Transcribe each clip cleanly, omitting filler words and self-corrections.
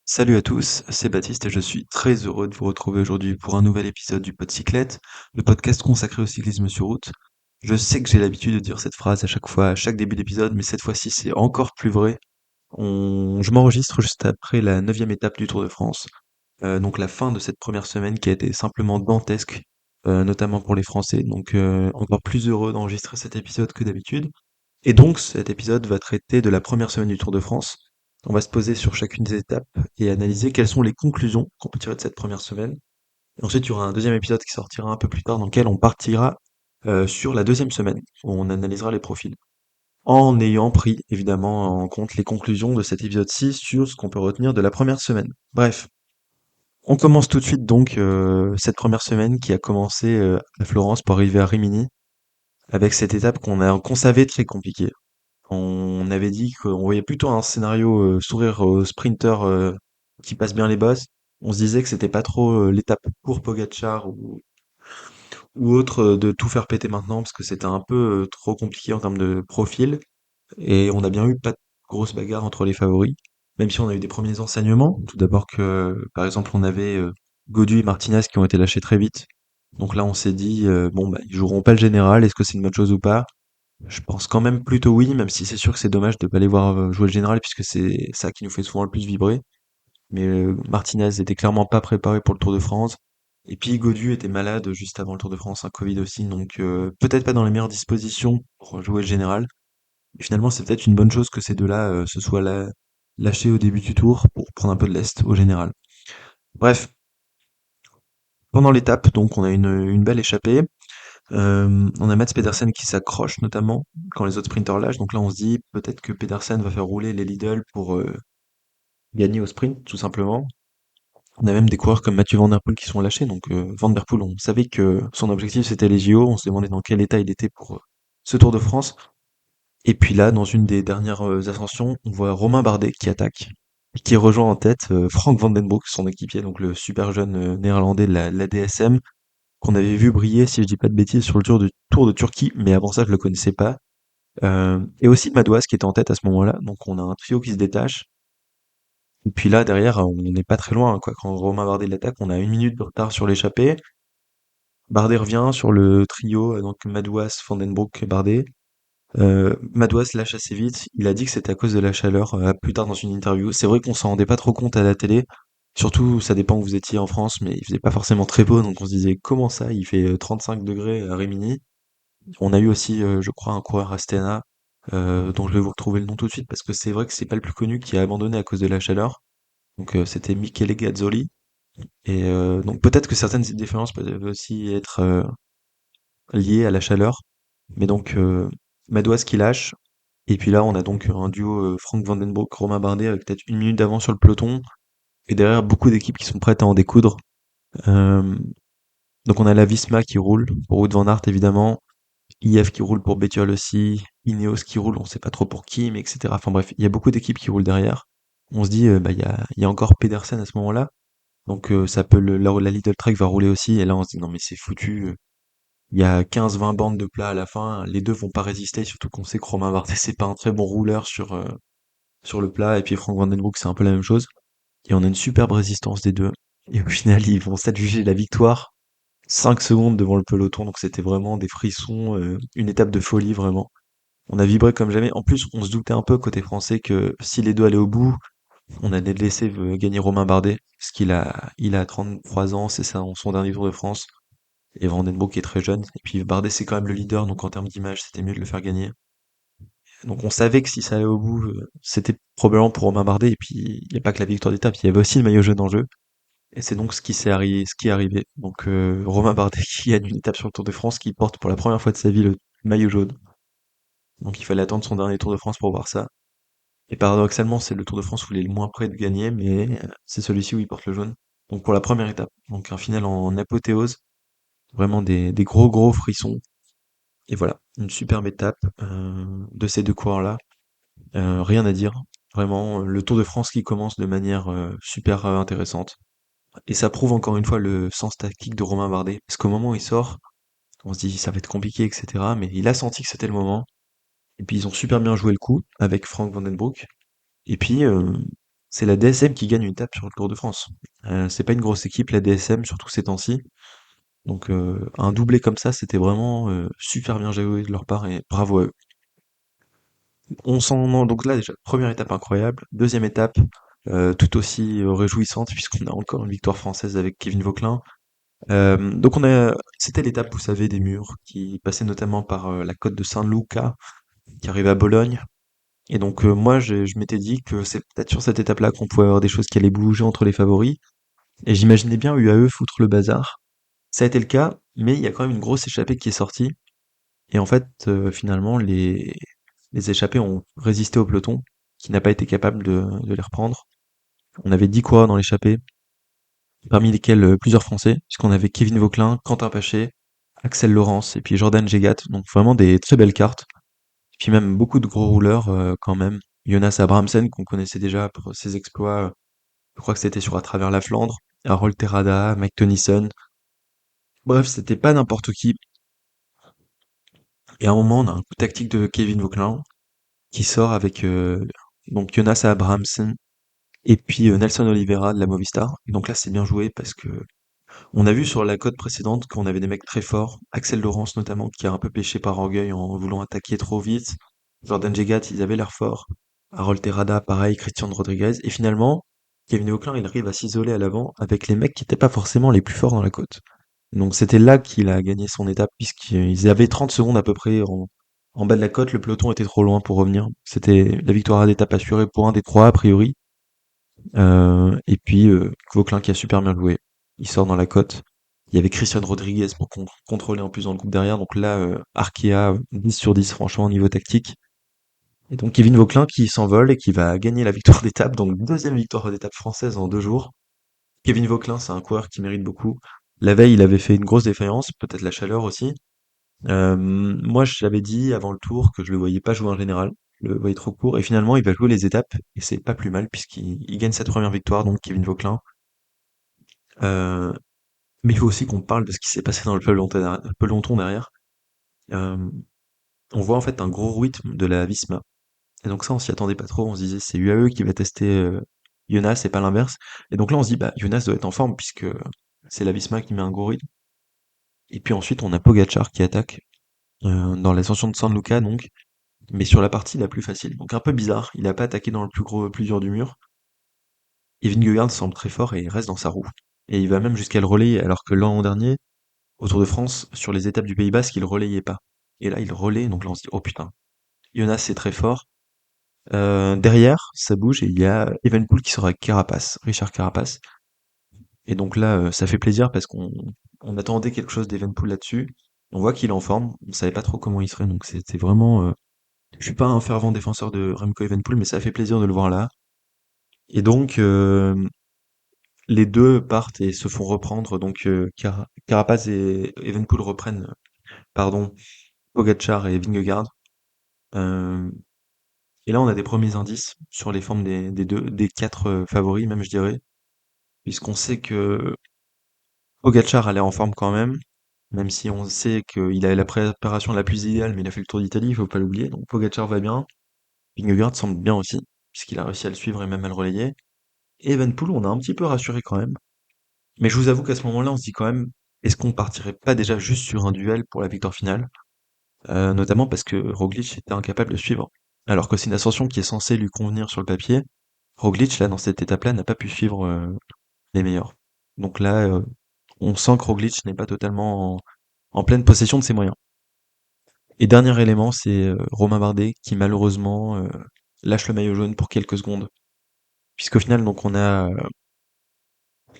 Salut à tous, c'est Baptiste et je suis très heureux de vous retrouver aujourd'hui pour un nouvel épisode du Podcyclette, le podcast consacré au cyclisme sur route. Je sais que j'ai l'habitude de dire cette phrase à chaque fois, à chaque début d'épisode, mais cette fois-ci c'est encore plus vrai. Je m'enregistre juste après la 9e étape du Tour de France, donc la fin de cette première semaine qui a été simplement dantesque, notamment pour les Français, donc encore plus heureux d'enregistrer cet épisode que d'habitude. Et donc, cet épisode va traiter de la première semaine du Tour de France. On va se poser sur chacune des étapes et analyser quelles sont les conclusions qu'on peut tirer de cette première semaine. Et ensuite, il y aura un deuxième épisode qui sortira un peu plus tard dans lequel on partira sur la deuxième semaine, où on analysera les profils. En ayant pris évidemment en compte les conclusions de cet épisode-ci sur ce qu'on peut retenir de la première semaine. Bref, on commence tout de suite donc cette première semaine qui a commencé à Florence pour arriver à Rimini, avec cette étape qu'on savait très compliquée. On avait dit qu'on voyait plutôt un scénario sourire aux sprinters qui passent bien les bosses. On se disait que c'était pas trop l'étape pour Pogacar ou autre de tout faire péter maintenant parce que c'était un peu trop compliqué en termes de profil. Et on a bien eu pas de grosse bagarre entre les favoris, même si on a eu des premiers enseignements. Tout d'abord que, par exemple, on avait Gaudu et Martinez qui ont été lâchés très vite. Donc là, on s'est dit, bon, bah, ils joueront pas le général, est-ce que c'est une bonne chose ou pas? Je pense quand même plutôt oui, même si c'est sûr que c'est dommage de pas les voir jouer le général puisque c'est ça qui nous fait souvent le plus vibrer. Mais Martinez était clairement pas préparé pour le Tour de France. Et puis Gaudu était malade juste avant le Tour de France, un Covid aussi, donc peut-être pas dans les meilleures dispositions pour jouer le général. Et finalement, c'est peut-être une bonne chose que ces deux-là se soient lâchés au début du tour pour prendre un peu de lest au général. Bref, pendant l'étape, donc on a une belle échappée. On a Mats Pedersen qui s'accroche notamment quand les autres sprinters lâchent. Donc là, on se dit peut-être que Pedersen va faire rouler les Lidl pour gagner au sprint, tout simplement. On a même des coureurs comme Mathieu Van Der Poel qui sont lâchés. Donc Van Der Poel, on savait que son objectif c'était les JO. On se demandait dans quel état il était pour ce Tour de France. Et puis là, dans une des dernières ascensions, on voit Romain Bardet qui attaque et qui rejoint en tête Frank Van Den Broek, son équipier, donc le super jeune néerlandais de la DSM qu'on avait vu briller, si je dis pas de bêtises, sur le Tour de Turquie, mais avant ça, je le connaissais pas. Et aussi Madouas qui était en tête à ce moment-là, donc on a un trio qui se détache. Et puis là, derrière, on n'est pas très loin, quoi. Quand Romain Bardet l'attaque, on a 1 minute de retard sur l'échappée. Bardet revient sur le trio, donc Madouas, Van Den Broek, Bardet. Madouas lâche assez vite. Il a dit que c'était à cause de la chaleur, plus tard dans une interview. C'est vrai qu'on s'en rendait pas trop compte à la télé. Surtout, ça dépend où vous étiez en France, mais il faisait pas forcément très beau, donc on se disait comment ça, il fait 35 degrés à Rimini. On a eu aussi, je crois, un coureur Astana, dont je vais vous retrouver le nom tout de suite parce que c'est vrai que c'est pas le plus connu qui a abandonné à cause de la chaleur. Donc c'était Michele Gazzoli. Et donc peut-être que certaines différences peuvent aussi être liées à la chaleur. Mais donc Madouas qui lâche. Et puis là, on a donc un duo Frank Van Den Broek, Romain Bardet avec peut-être 1 minute d'avance sur le peloton. Et derrière, beaucoup d'équipes qui sont prêtes à en découdre. Euh, donc on a la Visma qui roule, pour Wout van Aert évidemment. IF qui roule pour Bettiol aussi, Ineos qui roule, on sait pas trop pour qui, mais etc. Enfin bref, il y a beaucoup d'équipes qui roulent derrière. On se dit, bah il y a encore Pedersen à ce moment-là, donc ça peut la Lidl Trek va rouler aussi, et là on se dit non mais c'est foutu. Il y a 15-20 bandes de plat à la fin, les deux vont pas résister, surtout qu'on sait que Romain Bardet c'est pas un très bon rouleur sur le plat, et puis Frank Vandenbroek c'est un peu la même chose. Et on a une superbe résistance des deux. Et au final, ils vont s'adjuger la victoire 5 secondes devant le peloton, donc c'était vraiment des frissons, une étape de folie vraiment. On a vibré comme jamais. En plus, on se doutait un peu côté français que si les deux allaient au bout, on allait laisser gagner Romain Bardet, parce qu'il a 33 ans, c'est ça, son dernier Tour de France. Et Van Den Broek est très jeune. Et puis Bardet, c'est quand même le leader, donc en termes d'image, c'était mieux de le faire gagner. Donc on savait que si ça allait au bout, c'était probablement pour Romain Bardet. Et puis il n'y a pas que la victoire d'étape, il y avait aussi le maillot jaune en jeu. Et c'est donc ce qui est arrivé. Donc Romain Bardet qui gagne une étape sur le Tour de France, qui porte pour la première fois de sa vie le maillot jaune. Donc il fallait attendre son dernier Tour de France pour voir ça. Et paradoxalement, c'est le Tour de France où il est le moins près de gagner, mais c'est celui-ci où il porte le jaune. Donc pour la première étape. Donc un final en apothéose. Vraiment des gros gros frissons. Et voilà, une superbe étape de ces deux coureurs-là. Rien à dire. Vraiment, le Tour de France qui commence de manière super intéressante. Et ça prouve encore une fois le sens tactique de Romain Bardet. Parce qu'au moment où il sort, on se dit ça va être compliqué, etc. Mais il a senti que c'était le moment. Et puis ils ont super bien joué le coup avec Frank Vandenbroek. Et puis c'est la DSM qui gagne une étape sur le Tour de France. C'est pas une grosse équipe, la DSM, surtout ces temps-ci. Donc un doublé comme ça, c'était vraiment super bien joué de leur part et bravo à eux. Donc là déjà, première étape incroyable, deuxième étape tout aussi réjouissante puisqu'on a encore une victoire française avec Kevin Vauquelin. Donc c'était l'étape, vous savez, des murs qui passait notamment par la côte de Saint-Luca, qui arrivait à Bologne. Et donc moi, je m'étais dit que c'est peut-être sur cette étape-là qu'on pouvait avoir des choses qui allaient bouger entre les favoris. Et j'imaginais bien UAE foutre le bazar. Ça a été le cas, mais il y a quand même une grosse échappée qui est sortie. Et en fait, finalement, les échappés ont résisté au peloton, qui n'a pas été capable de les reprendre. On avait 10 coureurs dans l'échappée, parmi lesquels plusieurs Français, puisqu'on avait Kevin Vauquelin, Quentin Paché, Axel Laurence et puis Jordan Jegat. Donc vraiment des très belles cartes. Et puis même beaucoup de gros rouleurs quand même. Jonas Abrahamsen, qu'on connaissait déjà pour ses exploits, je crois que c'était sur À travers la Flandre. Harold Terrada, Mike Tennyson. Bref, c'était pas n'importe qui. Et à un moment, on a un coup tactique de Kevin Vauquelin qui sort avec donc Jonas Abrahamsen et puis Nelson Oliveira de la Movistar. Donc là, c'est bien joué parce que on a vu sur la cote précédente qu'on avait des mecs très forts, Axel Laurence notamment, qui a un peu pêché par orgueil en voulant attaquer trop vite. Jordan Jegat, ils avaient l'air forts. Harold Terrada, pareil, Christian Rodriguez. Et finalement, Kevin Auclin, il arrive à s'isoler à l'avant avec les mecs qui n'étaient pas forcément les plus forts dans la côte. Donc c'était là qu'il a gagné son étape, puisqu'ils avaient 30 secondes à peu près en bas de la côte, le peloton était trop loin pour revenir. C'était la victoire d'étape assurée pour un des trois, a priori. Et puis Vauclin qui a super bien joué. Il sort dans la côte. Il y avait Christian Rodriguez pour contrôler en plus dans le groupe derrière. Donc là, Arkea, 10 sur 10 franchement au niveau tactique. Et donc Kevin Vauclin qui s'envole et qui va gagner la victoire d'étape. Donc deuxième victoire d'étape française en 2 jours. Kevin Vauclin, c'est un coureur qui mérite beaucoup. La veille, il avait fait une grosse défaillance, peut-être la chaleur aussi. Moi, j'avais dit avant le tour que je le voyais pas jouer en général. Je le voyais trop court. Et finalement, il va jouer les étapes. Et c'est pas plus mal puisqu'il gagne cette première victoire, donc Kevin Vauclin. Euh, mais il faut aussi qu'on parle de ce qui s'est passé dans le peloton derrière. Euh, on voit en fait un gros rythme de la Visma. Et donc ça, on s'y attendait pas trop. On se disait, c'est UAE qui va tester Jonas et pas l'inverse. Et donc là, on se dit, bah, Jonas doit être en forme puisque c'est la Visma qui met un gros rythme. Et puis ensuite, on a Pogacar qui attaque dans l'ascension de San Luca, donc, mais sur la partie la plus facile. Donc un peu bizarre. Il a pas attaqué dans le plus dur du mur. Et Vingegaard semble très fort et il reste dans sa roue. Et il va même jusqu'à le relayer, alors que l'an dernier, au Tour de France, sur les étapes du Pays Basque, il relayait pas. Et là, il relaie, donc là, on se dit, oh putain, Jonas, c'est très fort. Derrière, ça bouge et il y a Evenepoel qui sera avec Carapace, Richard Carapace. Et donc là, ça fait plaisir parce qu'on attendait quelque chose d'Evenepoel là-dessus. On voit qu'il est en forme. On savait pas trop comment il serait, donc c'était vraiment. Je suis pas un fervent défenseur de Remco Evenepoel, mais ça fait plaisir de le voir là. Et donc les deux partent et se font reprendre. Donc Carapace et Evenepoel reprennent, pardon, Pogacar et Vingegaard. Euh, et là, on a des premiers indices sur les formes des quatre favoris, même je dirais, puisqu'on sait que Pogacar a l'air en forme quand même si on sait qu'il a la préparation la plus idéale, mais il a fait le Tour d'Italie, il faut pas l'oublier. Donc Pogacar va bien, Vingegaard semble bien aussi, puisqu'il a réussi à le suivre et même à le relayer. Et Evenepoel, on a un petit peu rassuré quand même. Mais je vous avoue qu'à ce moment-là, on se dit quand même, est-ce qu'on partirait pas déjà juste sur un duel pour la victoire finale? Notamment parce que Roglic était incapable de suivre. Alors que c'est une ascension qui est censée lui convenir sur le papier. Roglic, là, dans cette étape-là, n'a pas pu suivre les meilleurs. Donc là, on sent que Roglic n'est pas totalement en pleine possession de ses moyens. Et dernier élément, c'est Romain Bardet qui malheureusement lâche le maillot jaune pour quelques secondes. Puisqu'au final, donc on a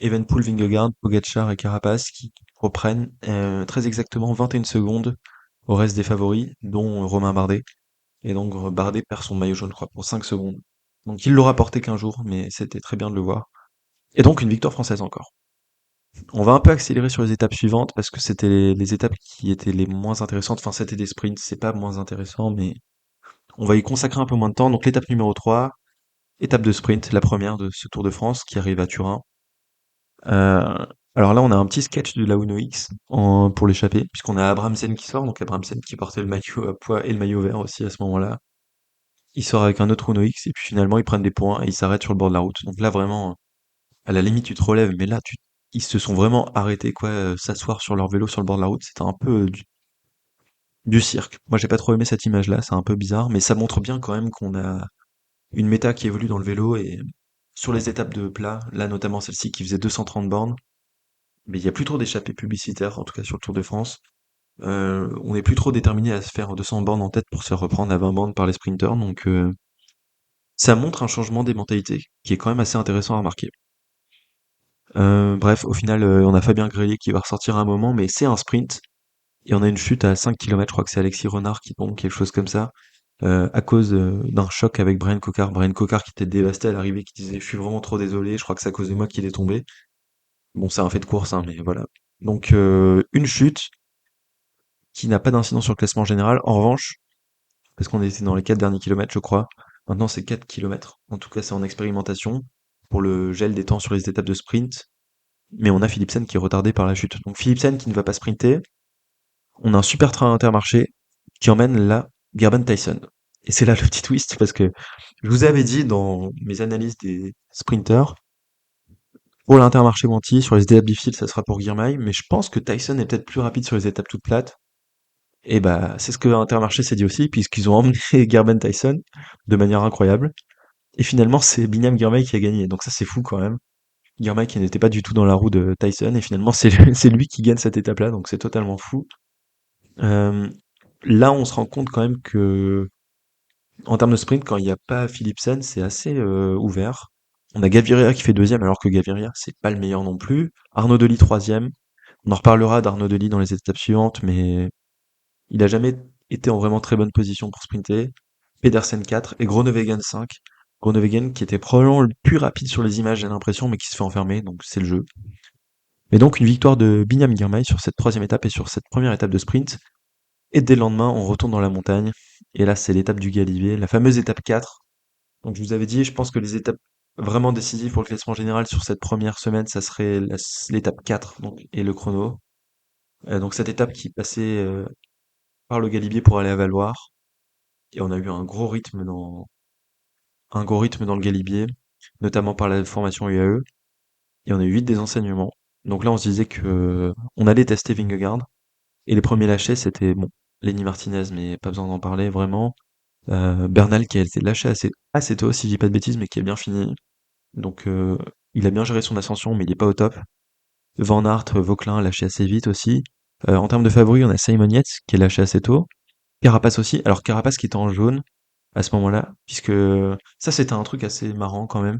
Evenepoel, Vingegaard, Pogacar et Carapaz qui reprennent très exactement 21 secondes au reste des favoris, dont Romain Bardet. Et donc Bardet perd son maillot jaune, je crois, pour 5 secondes. Donc il l'aura porté qu'un jour, mais c'était très bien de le voir. Et donc une victoire française encore. On va un peu accélérer sur les étapes suivantes parce que c'était les étapes qui étaient les moins intéressantes. Enfin, c'était des sprints, c'est pas moins intéressant, mais on va y consacrer un peu moins de temps. Donc l'étape numéro 3, étape de sprint, la première de ce Tour de France qui arrive à Turin. Euh, alors là, on a un petit sketch de la Uno X pour l'échapper, puisqu'on a Abramsen qui sort, donc Abramsen qui portait le maillot à pois et le maillot vert aussi à ce moment-là. il sort avec un autre Uno X, et puis finalement ils prennent des points et ils s'arrêtent sur le bord de la route. Donc là vraiment, à la limite tu te relèves, mais là ils se sont vraiment arrêtés quoi, s'asseoir sur leur vélo sur le bord de la route, c'était un peu du cirque. Moi j'ai pas trop aimé cette image-là, c'est un peu bizarre, mais ça montre bien quand même qu'on a une méta qui évolue dans le vélo et sur les étapes de plat, là notamment celle-ci qui faisait 230 bornes, mais il y a plus trop d'échappées publicitaires, en tout cas sur le Tour de France. On n'est plus trop déterminé à se faire 200 bornes en tête pour se reprendre à 20 bornes par les sprinters, donc ça montre un changement des mentalités qui est quand même assez intéressant à remarquer. Bref, au final, on a Fabien Grelier qui va ressortir à un moment, mais c'est un sprint, et on a une chute à 5 km, je crois que c'est Alexis Renard qui tombe, quelque chose comme ça, à cause d'un choc avec Brian Cocard. Brian Cocard qui était dévasté à l'arrivée, qui disait «Je suis vraiment trop désolé, je crois que c'est à cause de moi qu'il est tombé». Bon, c'est un fait de course, hein, mais voilà. Donc une chute qui n'a pas d'incidence sur le classement général. En revanche, parce qu'on était dans les 4 derniers kilomètres, je crois, maintenant c'est 4 kilomètres. En tout cas, c'est en expérimentation pour le gel des temps sur les étapes de sprint. Mais on a Philipsen qui est retardé par la chute. Donc Philipsen qui ne va pas sprinter. On a un super train Intermarché qui emmène là Gerben Tyson. Et c'est là le petit twist parce que je vous avais dit dans mes analyses des sprinters, pour l'Intermarché Menti, sur les étapes difficiles, ça sera pour Girmay, mais je pense que Tyson est peut-être plus rapide sur les étapes toutes plates. Et bah, c'est ce que Intermarché s'est dit aussi, puisqu'ils ont emmené Gerben Tyson de manière incroyable. Et finalement, c'est Binyam Girmay qui a gagné. Donc ça, c'est fou quand même. Girmay qui n'était pas du tout dans la roue de Tyson, et finalement, c'est c'est lui qui gagne cette étape-là, donc c'est totalement fou. Euh, Là, on se rend compte quand même que, en termes de sprint, quand il n'y a pas Philipsen, c'est assez ouvert. On a Gaviria qui fait deuxième, alors que Gaviria, c'est pas le meilleur non plus. Arnaud Delis troisième. On en reparlera d'Arnaud Delis dans les étapes suivantes, mais il a jamais été en vraiment très bonne position pour sprinter. Pedersen 4 et Groenewegen 5. Groenewegen qui était probablement le plus rapide sur les images, j'ai l'impression, mais qui se fait enfermer, donc c'est le jeu. Mais donc une victoire de Binyam Girmay sur cette troisième étape et sur cette première étape de sprint. Et dès le lendemain, on retourne dans la montagne. Et là, c'est l'étape du Galibier, la fameuse étape 4. Donc je vous avais dit, je pense que les étapes vraiment décisives pour le classement général sur cette première semaine, ça serait l'étape 4 donc, et le chrono. Donc cette étape qui passait par le Galibier pour aller à Valloire. Et on a eu un gros rythme dans le Galibier, notamment par la formation UAE. Et on a eu vite des enseignements. Donc là, on se disait que on allait tester Vingegaard. Et les premiers lâchés, c'était bon, Lenny Martinez, mais pas besoin d'en parler vraiment. Bernal qui a été lâché assez tôt, si je dis pas de bêtises, mais qui a bien fini. Donc il a bien géré son ascension, mais il est pas au top. Van Aert, Vauquelin lâché assez vite aussi. En termes de favoris, on a Simon Yates qui est lâché assez tôt. Carapace aussi. Alors Carapace qui était en jaune à ce moment-là, puisque ça c'était un truc assez marrant quand même.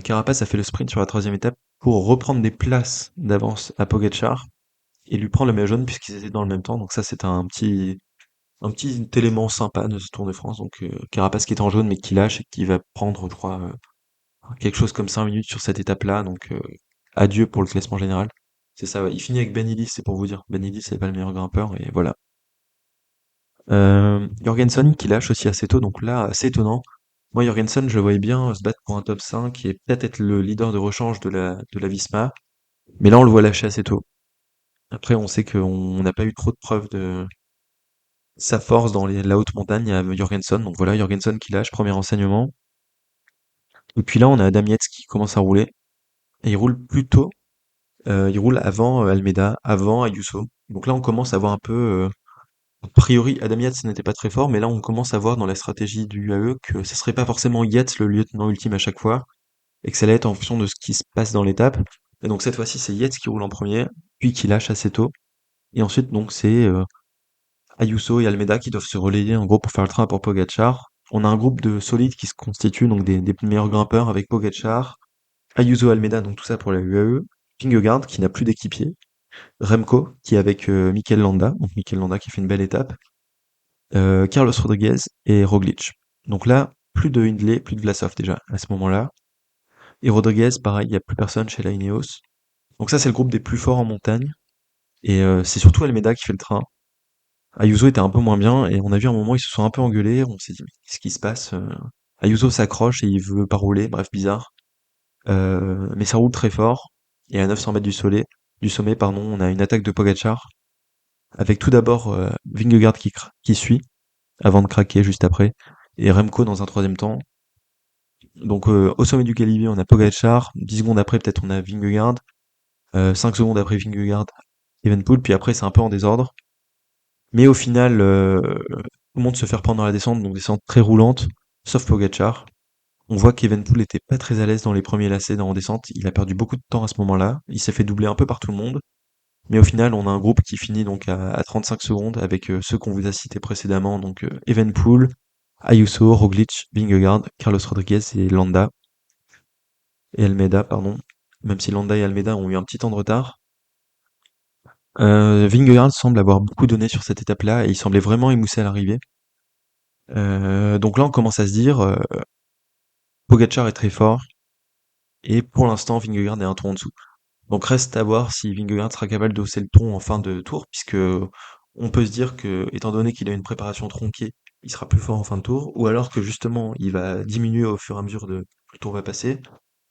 Carapace a fait le sprint sur la troisième étape pour reprendre des places d'avance à Pogačar et lui prendre le maillot jaune puisqu'ils étaient dans le même temps. Donc ça c'était un petit élément sympa de ce Tour de France. Donc Carapace qui est en jaune mais qui lâche et qui va prendre, je crois, quelque chose comme 5 minutes sur cette étape-là. Donc adieu pour le classement général. C'est ça, ouais. Il finit avec Ben Illis, c'est pour vous dire. Ben Illis c'est pas le meilleur grimpeur et voilà. Jorgensen qui lâche aussi assez tôt, donc là, assez étonnant. Moi, Jorgensen, je le voyais bien se battre pour un top 5 et peut-être être le leader de rechange de la Visma. Mais là, on le voit lâcher assez tôt. Après, on sait qu'on n'a pas eu trop de preuves de sa force dans la haute montagne à Jorgensen. Donc voilà, Jorgensen qui lâche, premier renseignement. Et puis là, on a Adam Yates qui commence à rouler. Et il roule plus tôt. Il roule avant Almeida, avant Ayuso. Donc là, on commence à voir un peu a priori, Adam Yates n'était pas très fort, mais là on commence à voir dans la stratégie du UAE que ce serait pas forcément Yates le lieutenant ultime à chaque fois, et que ça allait être en fonction de ce qui se passe dans l'étape. Et donc cette fois-ci c'est Yates qui roule en premier, puis qui lâche assez tôt. Et ensuite donc c'est Ayuso et Almeida qui doivent se relayer en gros pour faire le train pour Pogacar. On a un groupe de solides qui se constitue, donc des meilleurs grimpeurs avec Pogacar, Ayuso, Almeida, donc tout ça pour la UAE, Vingegaard qui n'a plus d'équipier, Remco qui est avec Mikel Landa, donc Mikel Landa qui fait une belle étape, Carlos Rodriguez et Roglic. Donc là, plus de Hindley, plus de Vlasov déjà à ce moment-là. Et Rodriguez, pareil, il n'y a plus personne chez la Ineos. Donc ça, c'est le groupe des plus forts en montagne. Et c'est surtout Almeida qui fait le train. Ayuso était un peu moins bien, et on a vu un moment, ils se sont un peu engueulés, on s'est dit, mais qu'est-ce qui se passe? Ayuso s'accroche et il veut pas rouler, bref, bizarre. Mais ça roule très fort, et à 900 mètres du sommet, pardon, on a une attaque de Pogacar, avec tout d'abord Vingegaard qui suit, avant de craquer juste après. et Remco dans un troisième temps. Donc au sommet du Galibier, on a Pogačar, 10 secondes après peut-être on a Vingegaard, 5 secondes après Vingegaard, Evenepoel, puis après c'est un peu en désordre. Mais au final, tout le monde se fait reprendre dans la descente, donc descente très roulante, sauf Pogačar. On voit qu'Evenepoel était pas très à l'aise dans les premiers lacets en descente, il a perdu beaucoup de temps à ce moment-là, il s'est fait doubler un peu par tout le monde. Mais au final, on a un groupe qui finit donc à 35 secondes avec ceux qu'on vous a cités précédemment, donc Evenepoel, Ayuso, Roglic, Vingegaard, Carlos Rodriguez et Landa et Almeida, pardon. Même si Landa et Almeida ont eu un petit temps de retard. Vingegaard semble avoir beaucoup donné sur cette étape-là et il semblait vraiment émoussé à l'arrivée. Donc là, on commence à se dire, Pogačar est très fort et pour l'instant, Vingegaard est un tour en dessous. Donc reste à voir si Vingegaard sera capable de hausser le ton en fin de tour, puisque on peut se dire que, étant donné qu'il a une préparation tronquée, il sera plus fort en fin de tour, ou alors que justement il va diminuer au fur et à mesure de que le tour va passer.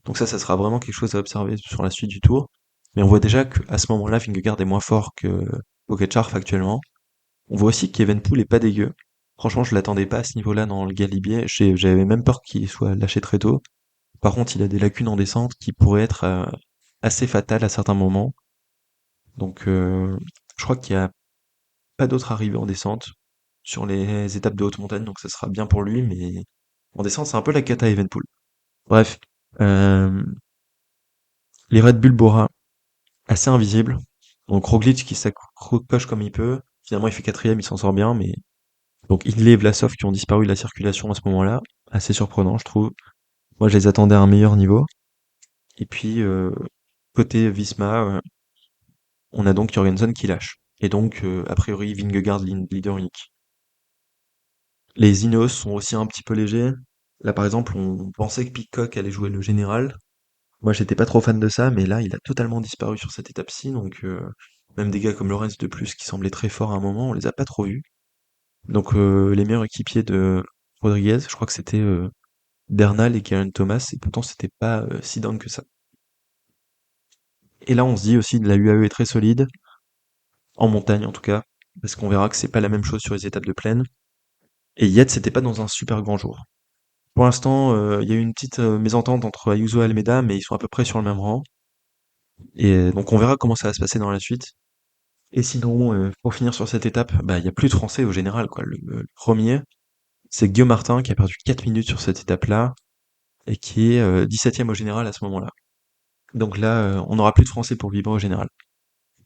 Donc ça sera vraiment quelque chose à observer sur la suite du tour. Mais on voit déjà qu'à ce moment-là, Vingegaard est moins fort que Pogačar factuellement. On voit aussi qu'Evenepoel est pas dégueu. Franchement, je l'attendais pas à ce niveau-là dans le Galibier. J'avais même peur qu'il soit lâché très tôt. Par contre, il a des lacunes en descente qui pourraient être assez fatales à certains moments. Donc, je crois qu'il y a pas d'autres arrivées en descente sur les étapes de haute montagne, donc ça sera bien pour lui, mais en descente, c'est un peu la cata à Evenpool. Bref, euh, les Red Bull Bora, assez invisibles. Donc Roglic qui s'accroche comme il peut. Finalement, il fait quatrième, il s'en sort bien, mais donc Hindley et Vlasov qui ont disparu de la circulation à ce moment-là, assez surprenant, je trouve. Moi, je les attendais à un meilleur niveau. Et puis, côté Visma, on a donc Jorgensen qui lâche. Et donc, a priori, Vingegaard leader unique. Les Ineos sont aussi un petit peu légers. Là, par exemple, on pensait que Pitcock allait jouer le général. Moi, j'étais pas trop fan de ça, mais là, il a totalement disparu sur cette étape-ci. Donc, même des gars comme Lorenz de plus, qui semblaient très forts à un moment, on les a pas trop vus. Donc, les meilleurs équipiers de Rodriguez, je crois que c'était Bernal et Geraint Thomas, et pourtant, c'était pas si down que ça. Et là, on se dit aussi que la UAE est très solide, en montagne en tout cas, parce qu'on verra que c'est pas la même chose sur les étapes de plaine. Et Yates, c'était pas dans un super grand jour. Pour l'instant, il y a eu une petite mésentente entre Ayuso et Almeida, mais ils sont à peu près sur le même rang. Et donc on verra comment ça va se passer dans la suite. Et sinon, pour finir sur cette étape, bah il y a plus de Français au général, quoi. Le premier, c'est Guillaume Martin qui a perdu 4 minutes sur cette étape-là et qui est 17e au général à ce moment-là. Donc là, on n'aura plus de Français pour le libre au général.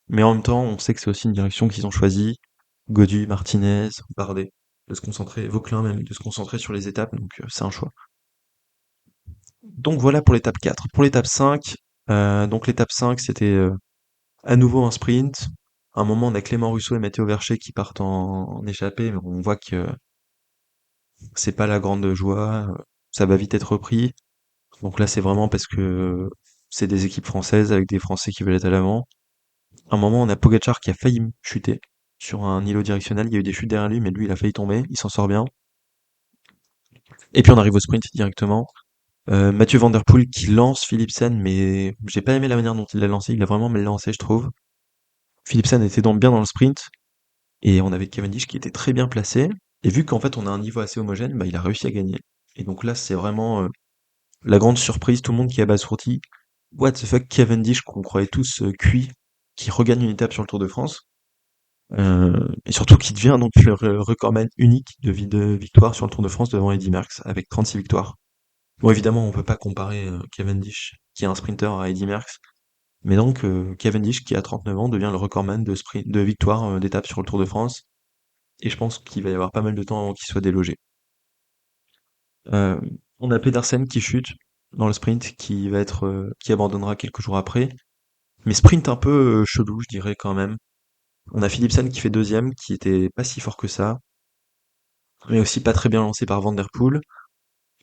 Mais en même temps, on sait que c'est aussi une direction qu'ils ont choisie. Godu, Martinez, Bardet, de se concentrer, Vauclin même, de se concentrer sur les étapes, donc c'est un choix. Donc voilà pour l'étape 4. Pour l'étape 5, donc l'étape 5, c'était à nouveau un sprint. À un moment, on a Clément Rousseau et Mathieu Vercher qui partent en échappée, mais on voit que c'est pas la grande joie, ça va vite être repris. Donc là, c'est vraiment parce que c'est des équipes françaises avec des Français qui veulent être à l'avant. À un moment, on a Pogacar qui a failli chuter sur un îlot directionnel. Il y a eu des chutes derrière lui, mais lui, il a failli tomber. Il s'en sort bien. Et puis on arrive au sprint directement. Mathieu Van Der Poel qui lance Philipsen, mais j'ai pas aimé la manière dont il l'a lancé. Il a vraiment mal lancé, je trouve. Philipsen était bien dans le sprint. Et on avait Cavendish qui était très bien placé. Et vu qu'en fait on a un niveau assez homogène, bah, il a réussi à gagner. Et donc là, c'est vraiment la grande surprise. Tout le monde qui a abasourdi. What the fuck, Cavendish qu'on croyait tous cuit, qui regagne une étape sur le Tour de France. Et surtout qui devient donc le recordman unique de victoire sur le Tour de France devant Eddy Merckx avec 36 victoires. Bon, évidemment, on peut pas comparer Cavendish, qui est un sprinter, à Eddy Merckx, mais donc Cavendish, qui a 39 ans, devient le recordman de victoires d'étapes sur le Tour de France, et je pense qu'il va y avoir pas mal de temps avant qu'il soit délogé. Euh, on a Pedersen qui chute dans le sprint, qui abandonnera quelques jours après, mais sprint un peu chelou, je dirais quand même. On a Philipsen qui fait deuxième, qui était pas si fort que ça, mais aussi pas très bien lancé par Van Der Poel.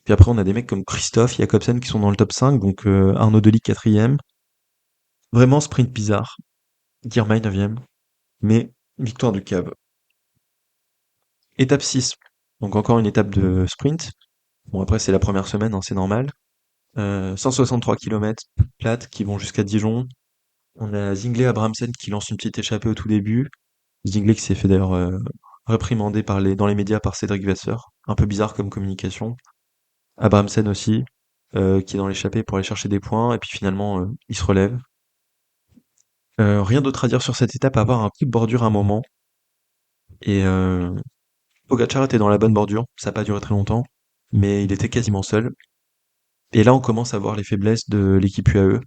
Puis après, on a des mecs comme Christophe, Jacobsen qui sont dans le top 5, donc Arnaud Delis quatrième. Vraiment sprint bizarre. Girmay 9e, mais victoire du Cave. Étape 6, donc encore une étape de sprint. Bon, après, c'est la première semaine, hein, c'est normal. 163 km plates qui vont jusqu'à Dijon. On a Zingley Abramsen qui lance une petite échappée au tout début. Zingley qui s'est fait d'ailleurs réprimandé dans les médias par Cédric Vasseur. Un peu bizarre comme communication. Abrahamsen aussi, qui est dans l'échappée pour aller chercher des points, et puis finalement, il se relève. Rien d'autre à dire sur cette étape, à part un petit bordure à un moment. Et Pogacar était dans la bonne bordure, ça n'a pas duré très longtemps, mais il était quasiment seul. Et là, on commence à voir les faiblesses de l'équipe UAE.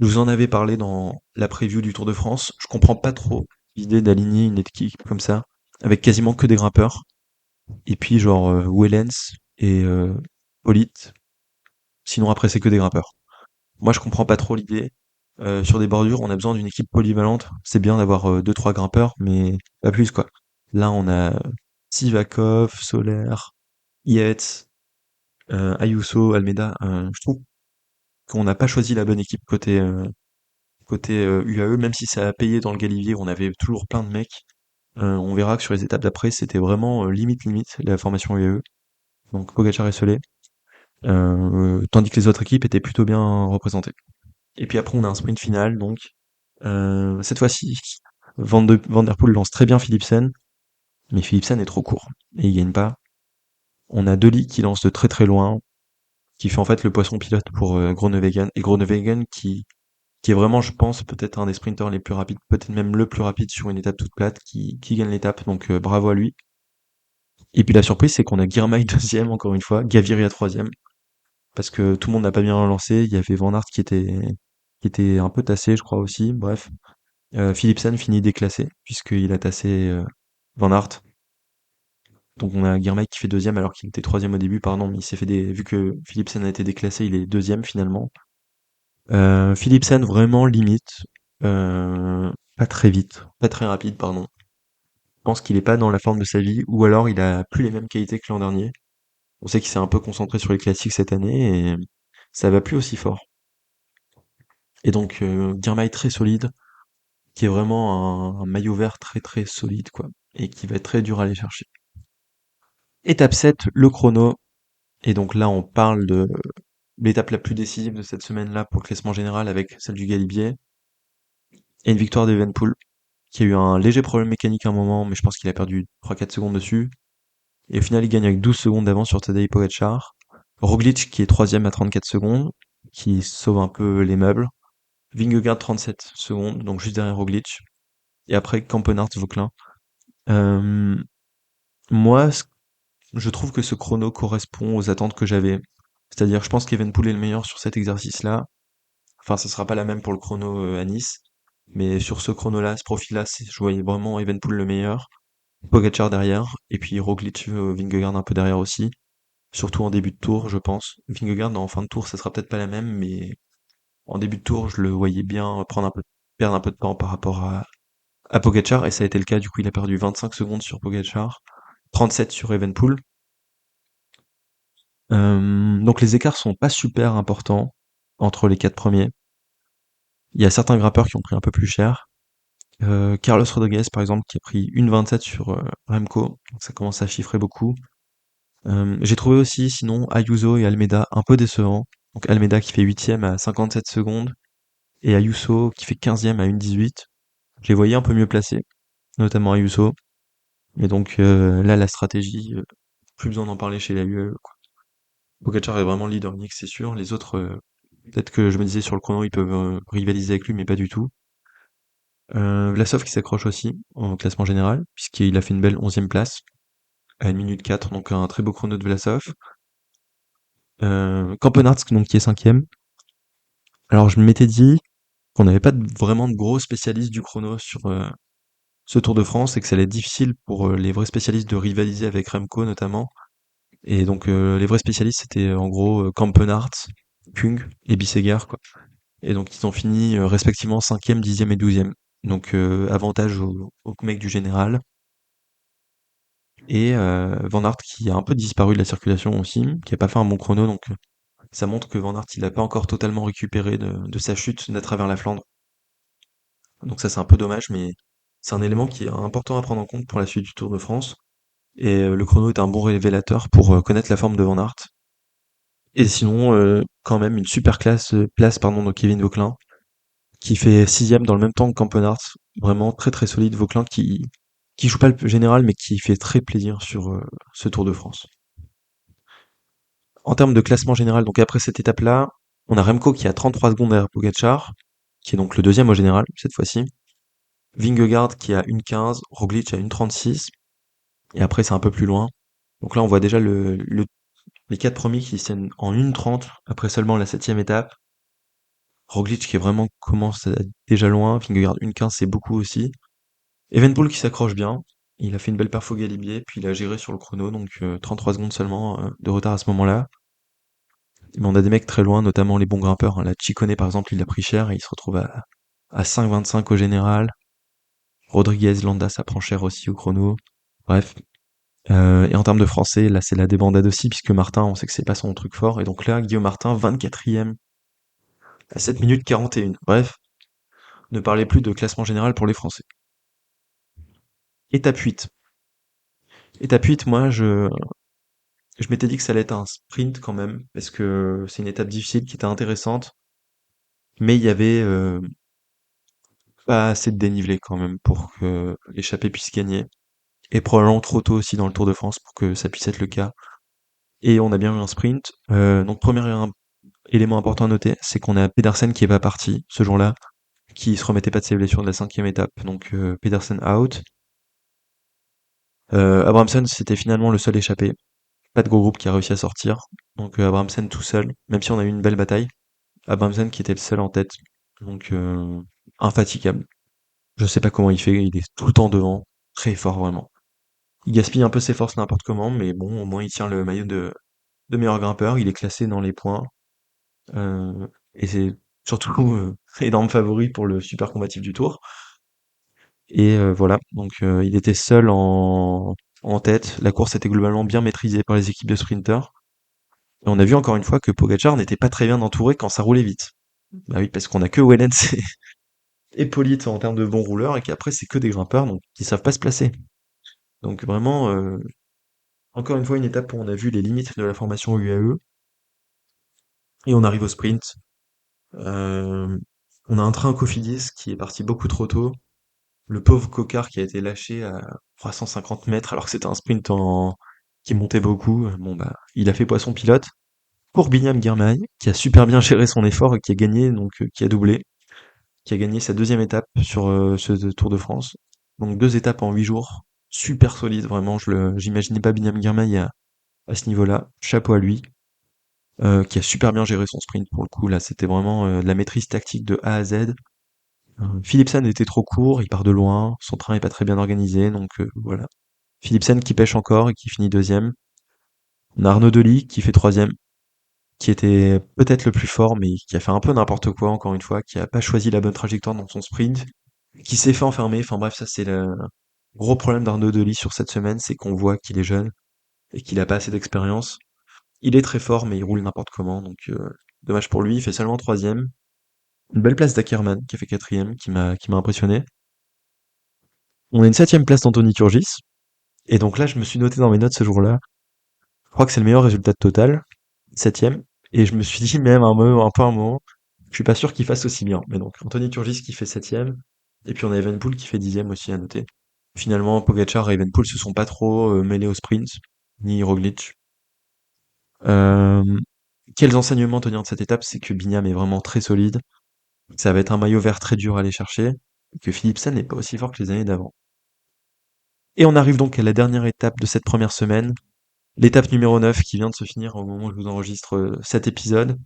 Je vous en avais parlé dans la preview du Tour de France. Je comprends pas trop l'idée d'aligner une équipe comme ça, avec quasiment que des grimpeurs. Et puis genre Wellens et Polit. Sinon après c'est que des grimpeurs. Moi je comprends pas trop l'idée. Sur des bordures, on a besoin d'une équipe polyvalente. C'est bien d'avoir deux trois grimpeurs, mais pas plus quoi. Là on a Sivakov, Soler, Yates, Ayuso, Almeida. Je trouve qu'on n'a pas choisi la bonne équipe côté UAE, même si ça a payé dans le Galibier, où on avait toujours plein de mecs. On verra que sur les étapes d'après, c'était vraiment limite la formation UAE. Donc Pogacar et Soler. Tandis que les autres équipes étaient plutôt bien représentées. Et puis après, on a un sprint final, donc cette fois-ci, Van Der Poel lance très bien Philipsen, mais Philipsen est trop court et il gagne pas. On a Deli qui lance de très très loin, qui fait en fait le poisson pilote pour Groenewegen, et Groenewegen qui est vraiment, je pense, peut-être un des sprinteurs les plus rapides, peut-être même le plus rapide sur une étape toute plate, qui gagne l'étape, donc bravo à lui. Et puis la surprise, c'est qu'on a Girmay deuxième, encore une fois, Gaviria troisième, parce que tout le monde n'a pas bien lancé. Il y avait Van Aert qui était un peu tassé, je crois aussi. Bref, Philipsen finit déclassé puisqu'il a tassé Van Aert. Donc on a Girmay qui fait deuxième alors qu'il était troisième au début, pardon, mais il s'est fait vu que Philipsen a été déclassé, il est deuxième finalement. Philipsen vraiment limite, pas très vite, pas très rapide, pardon. Je pense qu'il est pas dans la forme de sa vie, ou alors il a plus les mêmes qualités que l'an dernier. On sait qu'il s'est un peu concentré sur les classiques cette année et ça va plus aussi fort. Et donc Girmay très solide, qui est vraiment un maillot vert très très solide quoi, et qui va être très dur à aller chercher. Étape 7, le chrono. Et donc là on parle de l'étape la plus décisive de cette semaine-là pour le classement général avec celle du Galibier. Et une victoire d'Evenepoel, qui a eu un léger problème mécanique à un moment, mais je pense qu'il a perdu 3-4 secondes dessus. Et au final il gagne avec 12 secondes d'avance sur Tadej Pogacar. Roglic qui est troisième à 34 secondes, qui sauve un peu les meubles. Vingegaard 37 secondes, donc juste derrière Roglic. Et après Campenart, Vauclin. Euh, Moi, je trouve que ce chrono correspond aux attentes que j'avais. C'est-à-dire, je pense qu'Evenepoel est le meilleur sur cet exercice-là. Enfin, ce sera pas la même pour le chrono à Nice. Mais sur ce chrono-là, ce profil-là, je voyais vraiment Evenepoel le meilleur. Pogacar derrière. Et puis Roglic, Vingegaard un peu derrière aussi. Surtout en début de tour, je pense. Vingegaard en fin de tour, ça sera peut-être pas la même, mais en début de tour, je le voyais bien perdre un peu de temps par rapport à Pogacar. Et ça a été le cas. Du coup, il a perdu 25 secondes sur Pogacar. 37 sur Evenepoel. Donc les écarts sont pas super importants entre les quatre premiers. Il y a certains grimpeurs qui ont pris un peu plus cher. Carlos Rodriguez, par exemple, qui a pris 1,27 sur Remco, donc ça commence à chiffrer beaucoup. J'ai trouvé aussi, sinon, Ayuso et Almeida un peu décevants. Donc Almeida qui fait 8ème à 57 secondes, et Ayuso qui fait 15ème à 1,18. Je les voyais un peu mieux placés, notamment Ayuso. Et donc là, la stratégie, plus besoin d'en parler chez la UE. Pogacar est vraiment leader unique, c'est sûr. Les autres, peut-être que je me disais sur le chrono, ils peuvent rivaliser avec lui, mais pas du tout. Vlasov qui s'accroche aussi au classement général, puisqu'il a fait une belle 11e place à 1 minute 4, donc un très beau chrono de Vlasov. Campenarts, donc qui est 5e. Alors je m'étais dit qu'on n'avait pas vraiment de gros spécialistes du chrono sur ce Tour de France et que ça allait être difficile pour les vrais spécialistes de rivaliser avec Remco notamment. Et donc les vrais spécialistes c'était en gros Campenarts, Kung et Bisseguer quoi. Et donc ils ont fini respectivement 5e, 10e et 12e. Donc avantage aux mecs du général. Et Van Aert qui a un peu disparu de la circulation aussi, qui a pas fait un bon chrono, donc ça montre que Van Aert il a pas encore totalement récupéré de sa chute d'à travers la Flandre. Donc ça c'est un peu dommage, mais c'est un élément qui est important à prendre en compte pour la suite du Tour de France. Et le chrono est un bon révélateur pour connaître la forme de Van Aert. Et sinon, quand même une super place pardon, de Kevin Vauquelin, qui fait 6ème dans le même temps que Campenart. Vraiment très très solide. Vauquelin qui qui joue pas le général, mais qui fait très plaisir sur ce Tour de France. En termes de classement général, donc après cette étape-là, on a Remco qui a 33 secondes derrière Pogacar, qui est donc le deuxième au général cette fois-ci. Vingegaard qui a 1,15, Roglic a 1,36, et après c'est un peu plus loin. Donc là on voit déjà les quatre premiers qui tiennent en 1,30 après seulement la septième étape. Roglic qui est vraiment commence à être déjà loin, Vingegaard 1,15 c'est beaucoup aussi. Evenepoel qui s'accroche bien, il a fait une belle perfo Galibier, puis il a géré sur le chrono, donc 33 secondes seulement de retard à ce moment-là. Mais on a des mecs très loin, notamment les bons grimpeurs, hein. La Chicone par exemple, il a pris cher et il se retrouve à 5,25 au général. Rodriguez, Landa, ça prend cher aussi au chrono. Bref. Et en termes de français, là c'est la débandade aussi, puisque Martin, on sait que c'est pas son truc fort. Et donc là, Guillaume Martin, 24e à 7 minutes 41. Bref, ne parlez plus de classement général pour les Français. Étape 8. Étape 8, moi je m'étais dit que ça allait être un sprint quand même, parce que c'est une étape difficile qui était intéressante, mais il y avait pas assez de dénivelé quand même pour que l'échappée puisse gagner. Et probablement trop tôt aussi dans le Tour de France pour que ça puisse être le cas. Et on a bien eu un sprint. Donc premier élément important à noter, c'est qu'on a Pedersen qui est pas parti ce jour-là, qui se remettait pas de ses blessures de la cinquième étape. Donc Pedersen out. Abrahamsen c'était finalement le seul échappé. Pas de gros groupe qui a réussi à sortir. Donc Abrahamsen tout seul, même si on a eu une belle bataille. Abrahamsen qui était le seul en tête. Donc infatigable. Je sais pas comment il fait, il est tout le temps devant. Très fort vraiment. Il gaspille un peu ses forces n'importe comment, mais bon, au moins il tient le maillot de meilleur grimpeur, il est classé dans les points, et c'est surtout énorme favori pour le super combatif du tour. Et voilà, donc il était seul en tête, la course était globalement bien maîtrisée par les équipes de sprinters. Et on a vu encore une fois que Pogacar n'était pas très bien entouré quand ça roulait vite. Bah oui, parce qu'on a que Wellens et Politt en termes de bons rouleurs, et qu'après c'est que des grimpeurs, donc qui savent pas se placer. Donc vraiment, encore une fois, une étape où on a vu les limites de la formation UAE, et on arrive au sprint. Euh, on a un train Cofidis qui est parti beaucoup trop tôt. Le pauvre Cocard qui a été lâché à 350 mètres alors que c'était un sprint qui montait beaucoup. Bon bah, il a fait poisson pilote. Pour Binyam Girmay, qui a super bien géré son effort et qui a gagné, donc qui a doublé, qui a gagné sa deuxième étape sur ce Tour de France. Donc 2 étapes en 8 jours. Super solide, vraiment. J'imaginais pas Binyam Girmay à ce niveau-là. Chapeau à lui. Qui a super bien géré son sprint pour le coup. Là, c'était vraiment de la maîtrise tactique de A à Z. Philipsen était trop court, il part de loin, son train est pas très bien organisé, donc voilà. Philipsen qui pêche encore et qui finit deuxième. On a Arnaud Delis qui fait troisième, qui était peut-être le plus fort, mais qui a fait un peu n'importe quoi encore une fois, qui a pas choisi la bonne trajectoire dans son sprint, qui s'est fait enfermer. Enfin bref, ça c'est le gros problème d'Arnaud Delis sur cette semaine, c'est qu'on voit qu'il est jeune et qu'il a pas assez d'expérience. Il est très fort, mais il roule n'importe comment, donc dommage pour lui, il fait seulement troisième. Une belle place d'Ackerman qui a fait quatrième, qui m'a impressionné. On a une septième place d'Anthony Turgis. Et donc là, je me suis noté dans mes notes ce jour-là. Je crois que c'est le meilleur résultat de total. Septième. Et je me suis dit même un peu un moment, je suis pas sûr qu'il fasse aussi bien. Mais donc, Anthony Turgis qui fait septième. Et puis on a Evenepoel qui fait dixième aussi à noter. Finalement, Pogacar et Evenepoel se sont pas trop mêlés au sprint, ni Roglic. Euh, Quels enseignements tenir de cette étape, c'est que Bignam est vraiment très solide. Ça va être un maillot vert très dur à aller chercher. Et que Philipsen n'est pas aussi fort que les années d'avant. Et on arrive donc à la dernière étape de cette première semaine, l'étape numéro 9 qui vient de se finir au moment où je vous enregistre cet épisode.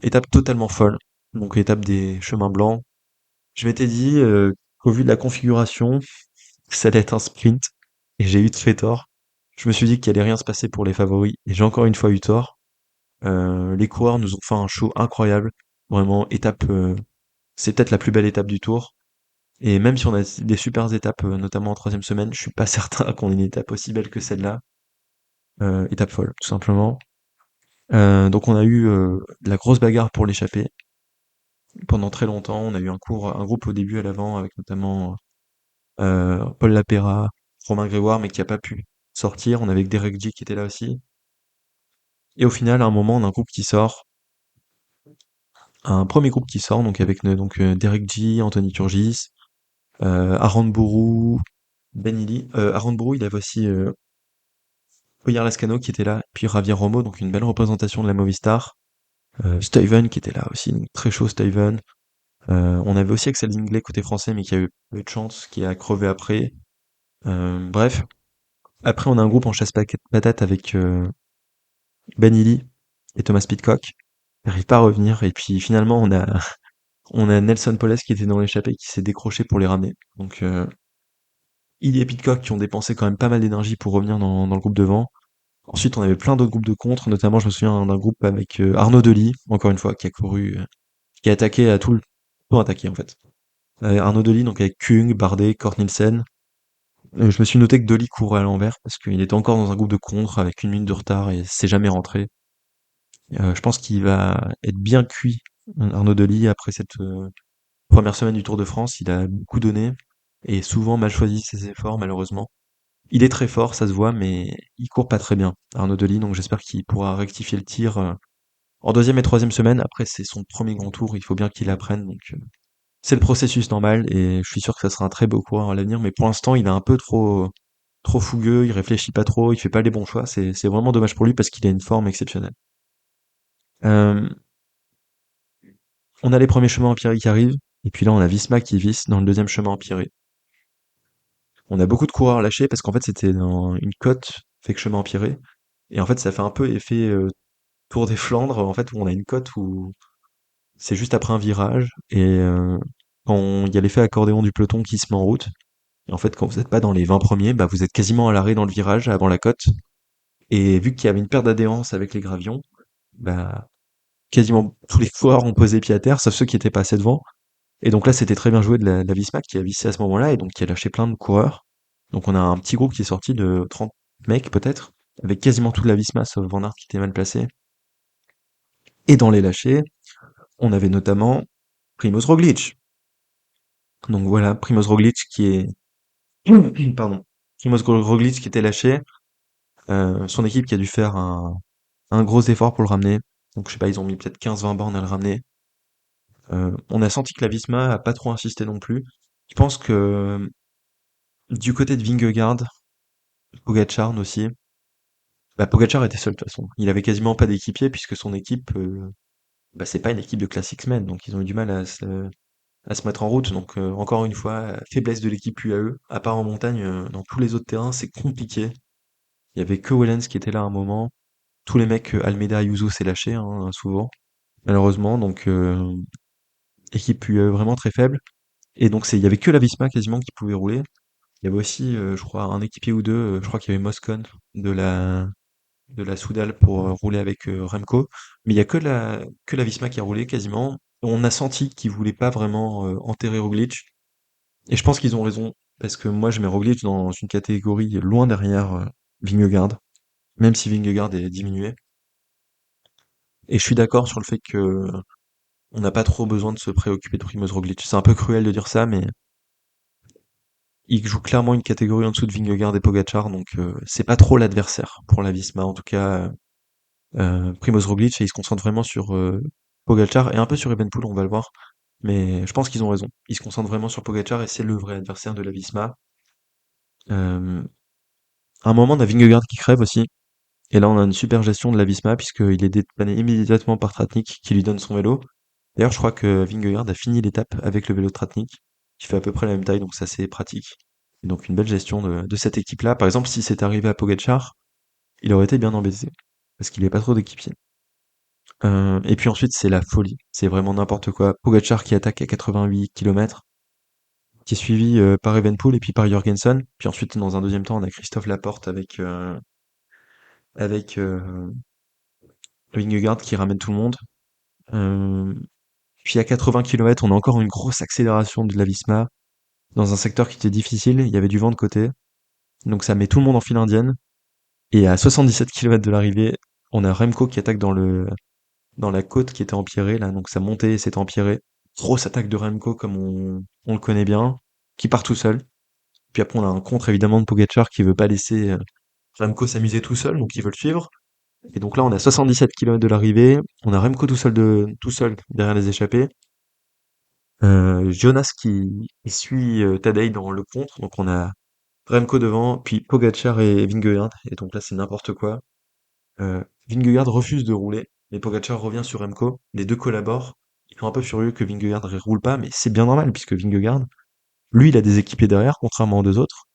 Étape totalement folle, donc étape des chemins blancs. Je m'étais dit qu'au vu de la configuration, ça allait être un sprint, et j'ai eu très tort. Je me suis dit qu'il allait rien se passer pour les favoris, et j'ai encore une fois eu tort. Les coureurs nous ont fait un show incroyable, vraiment étape, c'est peut-être la plus belle étape du tour. Et même si on a des super étapes, notamment en troisième semaine, je suis pas certain qu'on ait une étape aussi belle que celle-là. Étape folle, tout simplement. Donc on a eu de la grosse bagarre pour l'échappée pendant très longtemps. On a eu un groupe au début à l'avant avec notamment Paul Lapera, Romain Grégoire, mais qui a pas pu sortir. On avait que Derek G qui était là aussi. Et au final, à un moment, on a un groupe qui sort, un premier groupe qui sort, donc avec donc Derek G, Anthony Turgis, Aaron Bourou. Benili, Aramburu, il avait aussi Oyer Lascano qui était là, puis Javier Romo, donc une belle représentation de la Movistar. Stuyven qui était là aussi, donc très chaud Stuyven. On avait aussi Axel Zinglet côté français, mais qui a eu peu de chance, qui a crevé après. Bref. Après, on a un groupe en chasse-patate avec Benili et Thomas Pidcock. Il n'arrive pas à revenir. Et puis finalement, on a Nelson Poles qui était dans l'échappée, qui s'est décroché pour les ramener. Donc, il et Pidcock qui ont dépensé quand même pas mal d'énergie pour revenir dans le groupe devant. Ensuite, on avait plein d'autres groupes de contre, notamment je me souviens d'un groupe avec Arnaud Delis, encore une fois, qui a couru, qui a attaqué à tout attaqué en fait. Arnaud Delis, donc avec Kung, Bardet, Kort Nielsen. Je me suis noté que Delis courait à l'envers parce qu'il était encore dans un groupe de contre avec 1 minute de retard et c'est jamais rentré. Je pense qu'il va être bien cuit, Arnaud Delis, après cette première semaine du Tour de France. Il a beaucoup donné et souvent mal choisi ses efforts, malheureusement. Il est très fort, ça se voit, mais il court pas très bien, Arnaud Delis, donc j'espère qu'il pourra rectifier le tir en deuxième et troisième semaine. Après, c'est son premier grand tour, il faut bien qu'il apprenne, donc c'est le processus normal, et je suis sûr que ça sera un très beau coureur à l'avenir, mais pour l'instant, il est un peu trop fougueux, il réfléchit pas trop, il fait pas les bons choix, c'est vraiment dommage pour lui parce qu'il a une forme exceptionnelle. Euh, on a les premiers chemins empirés qui arrivent, et puis là, on a Visma qui visse dans le deuxième chemin empiré. On a beaucoup de coureurs lâchés parce qu'en fait, c'était dans une côte fait que chemin empiré, et en fait, ça fait un peu effet Tour des Flandres, en fait, où on a une côte où c'est juste après un virage, et quand il y a l'effet accordéon du peloton qui se met en route, et en fait, quand vous n'êtes pas dans les 20 premiers, bah, vous êtes quasiment à l'arrêt dans le virage avant la côte, et vu qu'il y avait une perte d'adhérence avec les gravions, bah, quasiment tous les coureurs ont posé pied à terre, sauf ceux qui étaient passés devant, et donc là, c'était très bien joué de la Visma qui a vissé à ce moment-là, et donc qui a lâché plein de coureurs. Donc on a un petit groupe qui est sorti de 30 mecs, peut-être, avec quasiment toute la Visma, sauf Van Aert qui était mal placé. Et dans les lâchés, on avait notamment Primoz Roglic. Donc voilà, Primoz Roglic qui est... Pardon. Primoz Roglic qui était lâché. Son équipe qui a dû faire un gros effort pour le ramener. Donc je sais pas, ils ont mis peut-être 15-20 bornes à le ramener. On a senti que la Visma a pas trop insisté non plus. Je pense que du côté de Vingegaard, Pogačar aussi, bah Pogačar était seul de toute façon. Il avait quasiment pas d'équipier puisque son équipe, bah c'est pas une équipe de Classics Men, donc ils ont eu du mal à se mettre en route. Donc encore une fois, faiblesse de l'équipe UAE. À part en montagne, dans tous les autres terrains, c'est compliqué. Il y avait que Wellens qui était là à un moment. Tous les mecs, Almeida, Ayuso s'est lâché, hein, souvent, malheureusement. Donc équipe UAE vraiment très faible. Et donc il y avait que la Visma quasiment qui pouvait rouler. Il y avait aussi, je crois, un équipier ou deux. Je crois qu'il y avait Moscon de la Soudal pour rouler avec Remco. Mais il y a que la Visma qui a roulé quasiment. On a senti qu'ils voulaient pas vraiment enterrer Roglic. Et je pense qu'ils ont raison, parce que moi je mets Roglic dans une catégorie loin derrière Vingegaard, même si Vingegaard est diminué. Et je suis d'accord sur le fait que on n'a pas trop besoin de se préoccuper de Primoz Roglic. C'est un peu cruel de dire ça, mais il joue clairement une catégorie en dessous de Vingegaard et Pogačar, donc c'est pas trop l'adversaire pour la Visma. En tout cas, Primoz Roglic, et il se concentre vraiment sur Pogačar et un peu sur Evenepoel, on va le voir. Mais je pense qu'ils ont raison. Ils se concentrent vraiment sur Pogačar et c'est le vrai adversaire de la Visma. Euh, à un moment, on a Vingegaard qui crève aussi. Et là, on a une super gestion de la Visma, puisqu'il est dépanné immédiatement par Tratnik, qui lui donne son vélo. D'ailleurs, je crois que Vingegaard a fini l'étape avec le vélo de Tratnik, qui fait à peu près la même taille, donc ça c'est pratique. Et donc une belle gestion de cette équipe-là. Par exemple, si c'est arrivé à Pogačar, il aurait été bien embêté, parce qu'il n'y a pas trop d'équipiers. Et puis ensuite, c'est la folie. C'est vraiment n'importe quoi. Pogačar qui attaque à 88 km, qui est suivi par Evenepoel et puis par Jorgensen. Puis ensuite, dans un deuxième temps, on a Christophe Laporte avec Vingegaard qui ramène tout le monde. Euh, Puis à 80 km, on a encore une grosse accélération de la Visma dans un secteur qui était difficile. Il y avait du vent de côté, donc ça met tout le monde en file indienne. Et à 77 km de l'arrivée, on a Remco qui attaque dans la côte qui était empierrée là, donc ça montait et s'est empiré. Grosse attaque de Remco comme on le connaît bien, qui part tout seul. Puis après on a un contre évidemment de Pogačar qui veut pas laisser Remco s'amuser tout seul, donc il veut le suivre. Et donc là on a 77 km de l'arrivée, on a Remco tout seul derrière les échappées. Jonas qui suit Tadej dans le contre, donc on a Remco devant, puis Pogacar et Vingegaard, et donc là c'est n'importe quoi. Vingegaard refuse de rouler, mais Pogacar revient sur Remco, les deux collaborent. Ils sont un peu furieux que Vingegaard ne roule pas, mais c'est bien normal, puisque Vingegaard, lui, il a des équipiers derrière, contrairement aux deux autres.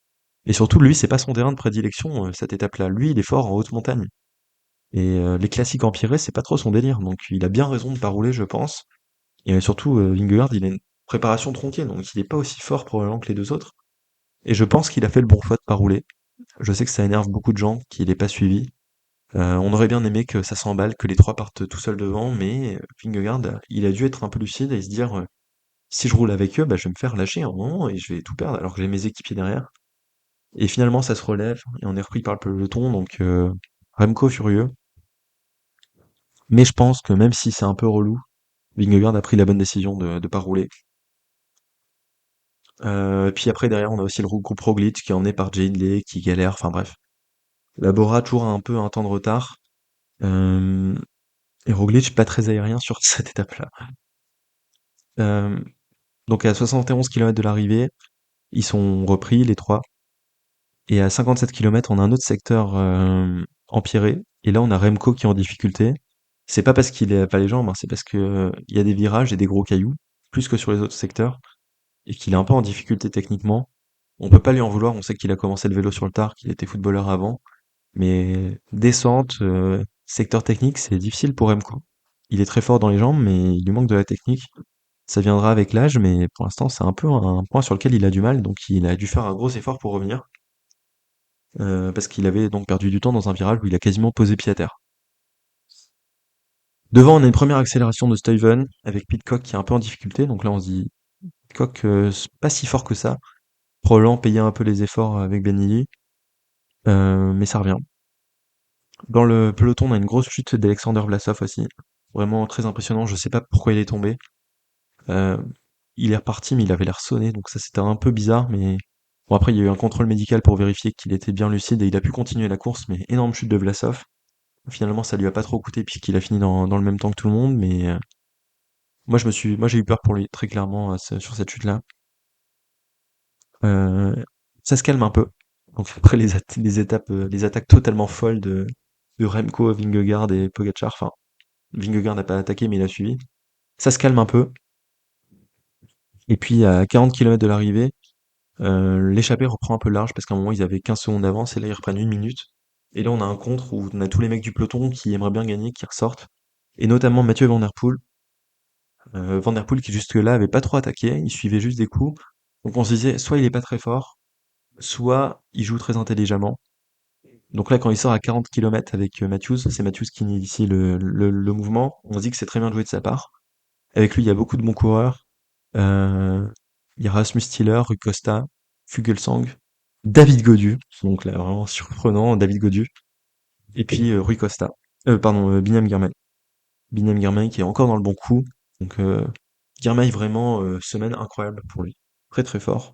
Et surtout, lui, c'est pas son terrain de prédilection, cette étape-là. Lui, il est fort en haute montagne. Et les classiques empirés, c'est pas trop son délire. Donc il a bien raison de pas rouler, je pense. Et surtout, Vingegaard, il a une préparation tronquée, donc il est pas aussi fort probablement que les deux autres. Et je pense qu'il a fait le bon choix de pas rouler. Je sais que ça énerve beaucoup de gens qu'il ait pas suivi. On aurait bien aimé que ça s'emballe, que les trois partent tout seuls devant, mais Vingegaard, il a dû être un peu lucide et se dire si je roule avec eux, bah, je vais me faire lâcher à un moment et je vais tout perdre alors que j'ai mes équipiers derrière. Et finalement, ça se relève et on est repris par le peloton, donc Remco furieux. Mais je pense que même si c'est un peu relou, Vingegaard a pris la bonne décision de pas rouler. Puis après, derrière, on a aussi le groupe Roglic qui est emmené par Jay Hindley, qui galère, enfin bref. La Bora toujours a un peu un temps de retard. Euh, et Roglic pas très aérien sur cette étape-là. Euh, donc à 71 km de l'arrivée, ils sont repris les trois. Et à 57 km, on a un autre secteur empiré. Et là, on a Remco qui est en difficulté. C'est pas parce qu'il a pas les jambes, hein, c'est parce que il y a des virages et des gros cailloux, plus que sur les autres secteurs, et qu'il est un peu en difficulté techniquement. On peut pas lui en vouloir, on sait qu'il a commencé le vélo sur le tard, qu'il était footballeur avant, mais descente, secteur technique, c'est difficile pour Remco. Il est très fort dans les jambes, mais il lui manque de la technique. Ça viendra avec l'âge, mais pour l'instant, c'est un peu un point sur lequel il a du mal, donc il a dû faire un gros effort pour revenir, parce qu'il avait donc perdu du temps dans un virage où il a quasiment posé pied à terre. Devant, on a une première accélération de Stuyven, avec Pidcock qui est un peu en difficulté, donc là on se dit, Pidcock, c'est pas si fort que ça, probablement payer un peu les efforts avec Benilly, mais ça revient. Dans le peloton, on a une grosse chute d'Alexander Vlasov aussi, vraiment très impressionnant, je sais pas pourquoi il est tombé. Euh, il est reparti, mais il avait l'air sonné, donc ça c'était un peu bizarre, mais bon après il y a eu un contrôle médical pour vérifier qu'il était bien lucide et il a pu continuer la course, mais énorme chute de Vlasov. Finalement ça lui a pas trop coûté puisqu'il a fini dans le même temps que tout le monde, mais moi j'ai eu peur pour lui très clairement sur cette chute-là. Euh, Ça se calme un peu. Donc après les étapes, les attaques totalement folles de Remco, Vingegaard et Pogacar, enfin Vingegaard n'a pas attaqué mais il a suivi. Ça se calme un peu. Et puis à 40 km de l'arrivée, l'échappée reprend un peu large parce qu'à un moment ils avaient 15 secondes d'avance et là ils reprennent une minute. Et là on a un contre où on a tous les mecs du peloton qui aimeraient bien gagner, qui ressortent. Et notamment Mathieu Van Der Poel. Van Der Poel qui jusque-là avait pas trop attaqué, il suivait juste des coups. Donc on se disait soit il est pas très fort, soit il joue très intelligemment. Donc là quand il sort à 40 km avec Matthews, c'est Matthews qui initie le mouvement, on se dit que c'est très bien joué de sa part. Avec lui il y a beaucoup de bons coureurs. Euh, il y a Rasmus Stiller, Rui Costa, Fuglsang, David Gaudu, donc là vraiment surprenant, David Gaudu, et puis Rui Costa, Biniam Girmay. Biniam Girmay qui est encore dans le bon coup, donc Girmay vraiment semaine incroyable pour lui, très très fort.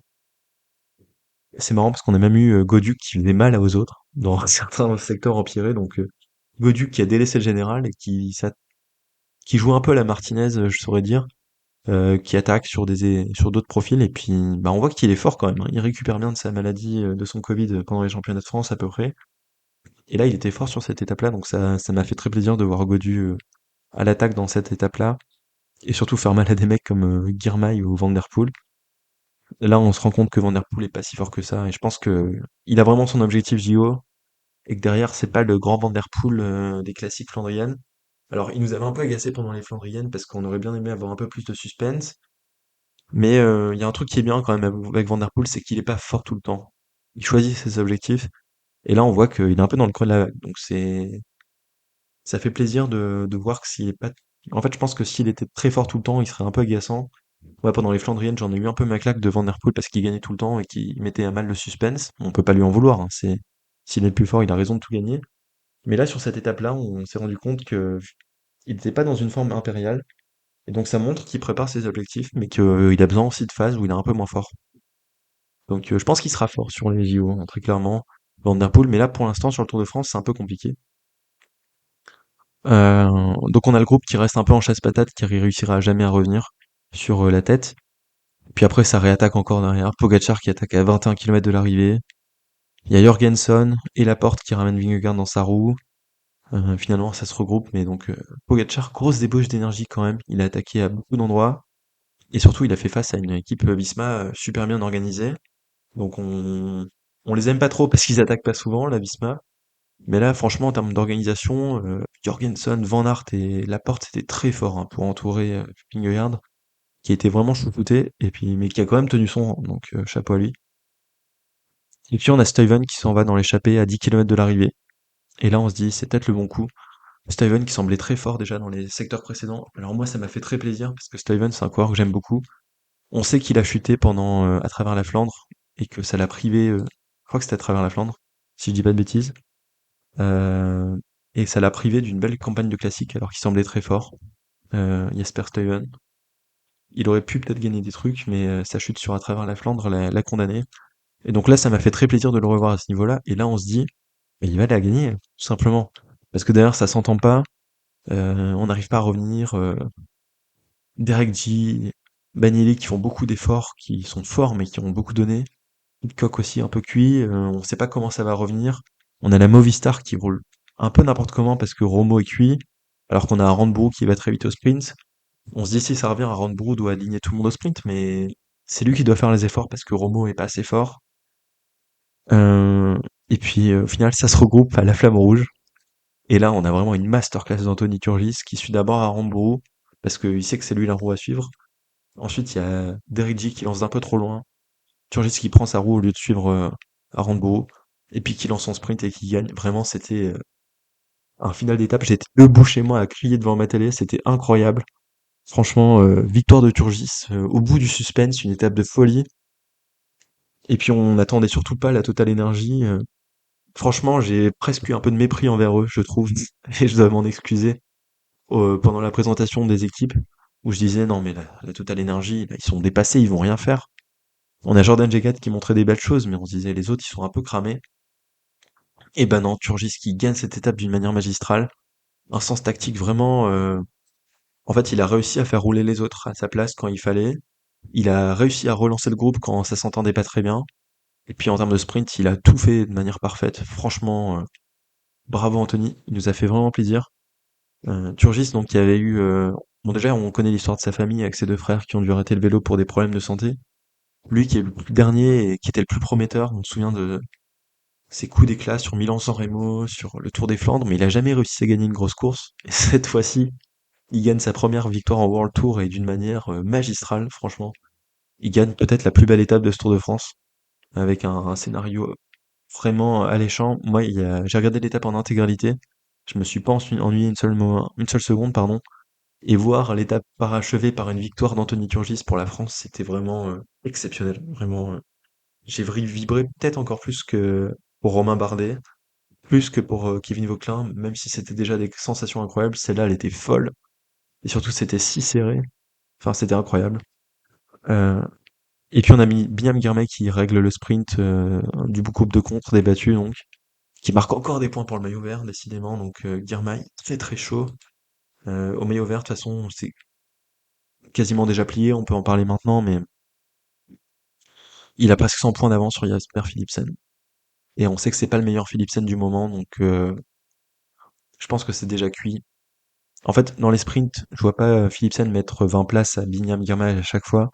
C'est marrant parce qu'on a même eu Gaudu qui faisait mal aux autres dans certains secteurs empirés, donc Gaudu qui a délaissé le général et qui joue un peu à la Martinez, je saurais dire, qui attaque sur d'autres profils et puis bah on voit qu'il est fort quand même, hein. Il récupère bien de sa maladie, de son Covid pendant les championnats de France à peu près. Et là il était fort sur cette étape-là, donc ça m'a fait très plaisir de voir Gaudu à l'attaque dans cette étape-là et surtout faire mal à des mecs comme Girmay ou Van Der Poel. Là on se rend compte que Van Der Poel est pas si fort que ça et je pense que il a vraiment son objectif JO et que derrière c'est pas le grand Van Der Poel des classiques flandriennes. Alors il nous avait un peu agacé pendant les flandriennes parce qu'on aurait bien aimé avoir un peu plus de suspense. Mais il y a un truc qui est bien quand même avec Van Der Poel, c'est qu'il est pas fort tout le temps. Il choisit ses objectifs, et là on voit qu'il est un peu dans le creux de la vague. Donc ça fait plaisir de voir que s'il est pas. En fait, je pense que s'il était très fort tout le temps, il serait un peu agaçant. Ouais, pendant les Flandriennes, j'en ai eu un peu ma claque de Van Der Poel parce qu'il gagnait tout le temps et qu'il mettait à mal le suspense. On peut pas lui en vouloir, hein. C'est s'il est le plus fort, il a raison de tout gagner. Mais là, sur cette étape-là, on s'est rendu compte que il n'était pas dans une forme impériale. Et donc ça montre qu'il prépare ses objectifs, mais qu'il a besoin aussi de phases où il est un peu moins fort. Donc je pense qu'il sera fort sur les JO, hein, très clairement, Van Der Poel, mais là pour l'instant sur le Tour de France c'est un peu compliqué. Donc on a le groupe qui reste un peu en chasse-patate, qui réussira jamais à revenir sur la tête. Puis après ça réattaque encore derrière. Pogacar qui attaque à 21 km de l'arrivée. Il y a Jorgensen et Laporte qui ramènent Vingegaard dans sa roue. Finalement, ça se regroupe, mais donc Pogacar, grosse débauche d'énergie quand même. Il a attaqué à beaucoup d'endroits et surtout, il a fait face à une équipe Visma super bien organisée. Donc on les aime pas trop parce qu'ils attaquent pas souvent, la Visma. Mais là, franchement, en termes d'organisation, Jorgensen, Van Aert et Laporte, c'était très fort hein, pour entourer Vingegaard, qui était vraiment chouchouté, et puis mais qui a quand même tenu son rang, donc chapeau à lui. Et puis on a Stuyven qui s'en va dans l'échappée à 10 km de l'arrivée. Et là, on se dit, c'est peut-être le bon coup. Stuyven qui semblait très fort déjà dans les secteurs précédents. Alors moi, ça m'a fait très plaisir parce que Stuyven, c'est un coureur que j'aime beaucoup. On sait qu'il a chuté pendant à travers la Flandre et que ça l'a privé. Je crois que c'était à travers la Flandre, si je dis pas de bêtises. Euh, et ça l'a privé d'une belle campagne de classique alors qu'il semblait très fort. Jasper Stuyven. Il aurait pu peut-être gagner des trucs, mais sa chute sur à travers la Flandre l'a condamné. Et donc là, ça m'a fait très plaisir de le revoir à ce niveau-là. Et là, on se dit, mais il va la gagner, tout simplement. Parce que d'ailleurs, ça s'entend pas. On n'arrive pas à revenir. Derek G, Banili qui font beaucoup d'efforts, qui sont forts mais qui ont beaucoup donné. Hitchcock aussi un peu cuit. On sait pas comment ça va revenir. On a la Movistar qui roule un peu n'importe comment parce que Romo est cuit. Alors qu'on a un Randbrook qui va très vite au sprint. On se dit si ça revient, à Randbrook doit aligner tout le monde au sprint, mais c'est lui qui doit faire les efforts parce que Romo est pas assez fort. Euh, et puis au final, ça se regroupe à la Flamme Rouge. Et là, on a vraiment une masterclass d'Anthony Turgis qui suit d'abord à Randborough parce qu'il sait que c'est lui la roue à suivre. Ensuite, il y a Derigi qui lance d'un peu trop loin. Turgis qui prend sa roue au lieu de suivre à Randborough. Et puis qui lance son sprint et qui gagne. Vraiment, c'était un final d'étape. J'étais debout chez moi à crier devant ma télé. C'était incroyable. Franchement, victoire de Turgis au bout du suspense, une étape de folie. Et puis on n'attendait surtout pas la Total Energy. Franchement, j'ai presque eu un peu de mépris envers eux, je trouve. Et je dois m'en excuser. Pendant la présentation des équipes, où je disais non mais la Total Energy, là, ils sont dépassés, ils vont rien faire. On a Jordan G4 qui montrait des belles choses, mais on se disait les autres ils sont un peu cramés. Et ben non, Turgis qui gagne cette étape d'une manière magistrale, un sens tactique vraiment. En fait, il a réussi à faire rouler les autres à sa place quand il fallait. Il a réussi à relancer le groupe quand ça s'entendait pas très bien. Et puis en termes de sprint, il a tout fait de manière parfaite. Franchement, bravo Anthony, il nous a fait vraiment plaisir. Turgis, donc, qui avait eu... Bon, déjà, on connaît l'histoire de sa famille avec ses deux frères qui ont dû arrêter le vélo pour des problèmes de santé. Lui, qui est le plus dernier et qui était le plus prometteur, on se souvient de ses coups d'éclat sur Milan-San Remo, sur le Tour des Flandres, mais il a jamais réussi à gagner une grosse course. Et cette fois-ci, il gagne sa première victoire en World Tour et d'une manière magistrale, franchement. Il gagne peut-être la plus belle étape de ce Tour de France, avec un scénario vraiment alléchant. Moi, j'ai regardé l'étape en intégralité. Je me suis pas ennuyé une seule seconde, pardon. Et voir l'étape parachevée par une victoire d'Anthony Turgis pour la France, c'était vraiment exceptionnel. Vraiment, j'ai vibré peut-être encore plus que pour Romain Bardet, plus que pour Kevin Vauquelin, même si c'était déjà des sensations incroyables. Celle-là, elle était folle. Et surtout, c'était si serré. Enfin, c'était incroyable. Euh, et puis on a mis Binyam Girmay qui règle le sprint du groupe de contre débattu, donc, qui marque encore des points pour le maillot vert, décidément. Donc Girmay, très très chaud. Au maillot vert, de toute façon, c'est quasiment déjà plié, on peut en parler maintenant, mais il a presque 100 points d'avance sur Jasper Philipsen. Et on sait que c'est pas le meilleur Philipsen du moment, donc je pense que c'est déjà cuit. En fait, dans les sprints, je vois pas Philipsen mettre 20 places à Binyam Girmay à chaque fois.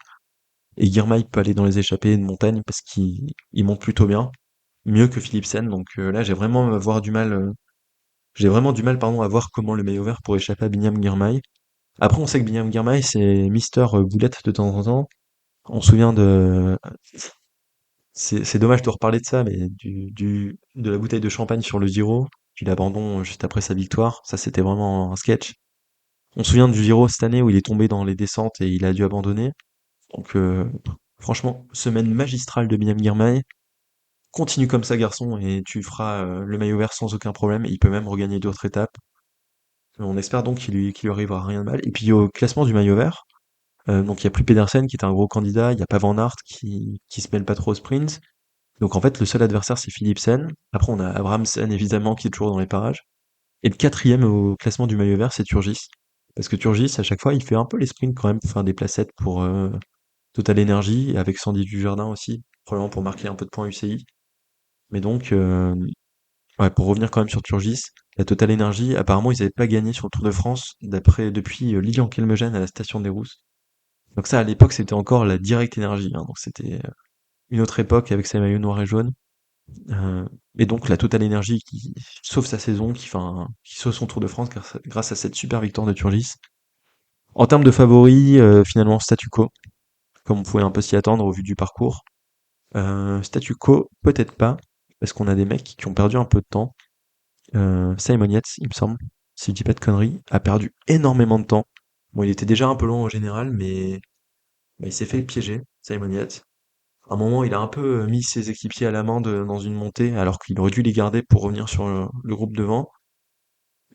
Et Girmay peut aller dans les échappées de montagne parce qu'il monte plutôt bien, mieux que Philipsen. Donc là, j'ai vraiment du mal, pardon, à voir comment le maillot vert pourrait échapper à Binyam Girmay. Après, on sait que Binyam Girmay, c'est Mister Boulette de temps en temps. On se souvient de c'est dommage de reparler de ça, mais de la bouteille de champagne sur le Giro, puis l'abandon juste après sa victoire, ça c'était vraiment un sketch. On se souvient du Giro cette année où il est tombé dans les descentes et il a dû abandonner. Donc franchement, semaine magistrale de Binyam Girmay. Continue comme ça garçon et tu feras le maillot vert sans aucun problème et il peut même regagner d'autres étapes. On espère donc qu'il lui arrivera rien de mal. Et puis au classement du maillot vert, donc il y a plus Pedersen qui est un gros candidat, il y a pas Van Aert qui se mêle pas trop au sprint. Donc en fait, le seul adversaire, c'est Philipsen. Après, on a Abrahamsen, évidemment, qui est toujours dans les parages. Et le quatrième au classement du maillot vert, c'est Turgis. Parce que Turgis, à chaque fois, il fait un peu les sprints quand même pour faire des placettes pour Total Energy, et avec Sandy Dujardin aussi, probablement pour marquer un peu de points UCI. Mais donc, ouais, pour revenir quand même sur Turgis, la Total Energy, apparemment, ils n'avaient pas gagné sur le Tour de France depuis Lilian Kelmegen à la station des Rousses. Donc ça, à l'époque, c'était encore la Direct Energy, hein, donc c'était une autre époque avec ses maillots noirs et jaunes. Euh, et donc la Total Energy qui sauve sa saison, qui sauve son Tour de France grâce à cette super victoire de Turgis. En termes de favoris, finalement statu quo, comme on pouvait un peu s'y attendre au vu du parcours. Statu quo, peut-être pas, parce qu'on a des mecs qui ont perdu un peu de temps. Simon Yates, il me semble, si je dis pas de conneries, a perdu énormément de temps. Bon, il était déjà un peu long en général, mais il s'est fait piéger, Simon Yates. À un moment, il a un peu mis ses équipiers à l'amende dans une montée, alors qu'il aurait dû les garder pour revenir sur le groupe devant.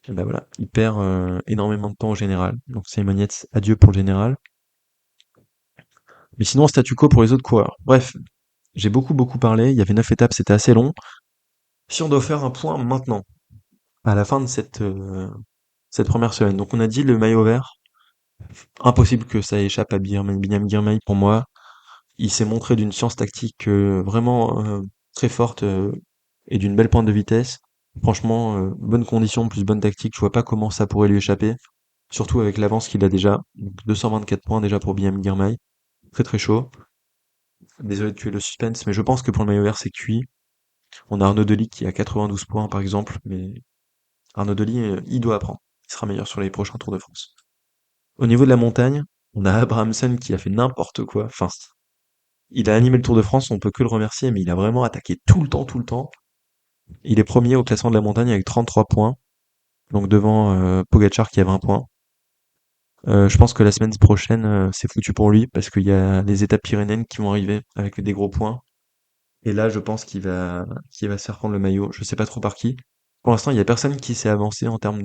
Et ben voilà, il perd énormément de temps au général. Donc Simon Yates, adieu pour le général. Mais sinon, statu quo pour les autres coureurs. Bref, j'ai beaucoup parlé. Il y avait 9 étapes, c'était assez long. Si on doit faire un point maintenant, à la fin de cette première semaine. Donc on a dit le maillot vert, impossible que ça échappe à Binyam Girmay pour moi. Il s'est montré d'une science tactique vraiment très forte et d'une belle pointe de vitesse. Franchement, bonne condition plus bonne tactique, je vois pas comment ça pourrait lui échapper. Surtout avec l'avance qu'il a déjà. Donc 224 points déjà pour Binyam Girmay. Très très chaud. Désolé de tuer le suspense, mais je pense que pour le maillot vert c'est cuit. On a Arnaud Delis qui a 92 points par exemple, mais Arnaud Delis, il doit apprendre. Il sera meilleur sur les prochains Tours de France. Au niveau de la montagne, on a Abrahamsen qui a fait n'importe quoi. Enfin, il a animé le Tour de France, on peut que le remercier, mais il a vraiment attaqué tout le temps, tout le temps. Il est premier au classement de la montagne avec 33 points, donc devant Pogacar qui a 20 points. Je pense que la semaine prochaine, c'est foutu pour lui, parce qu'il y a les étapes pyrénéennes qui vont arriver avec des gros points. Et là, je pense qu'il va se faire prendre le maillot. Je sais pas trop par qui. Pour l'instant, il y a personne qui s'est avancé en termes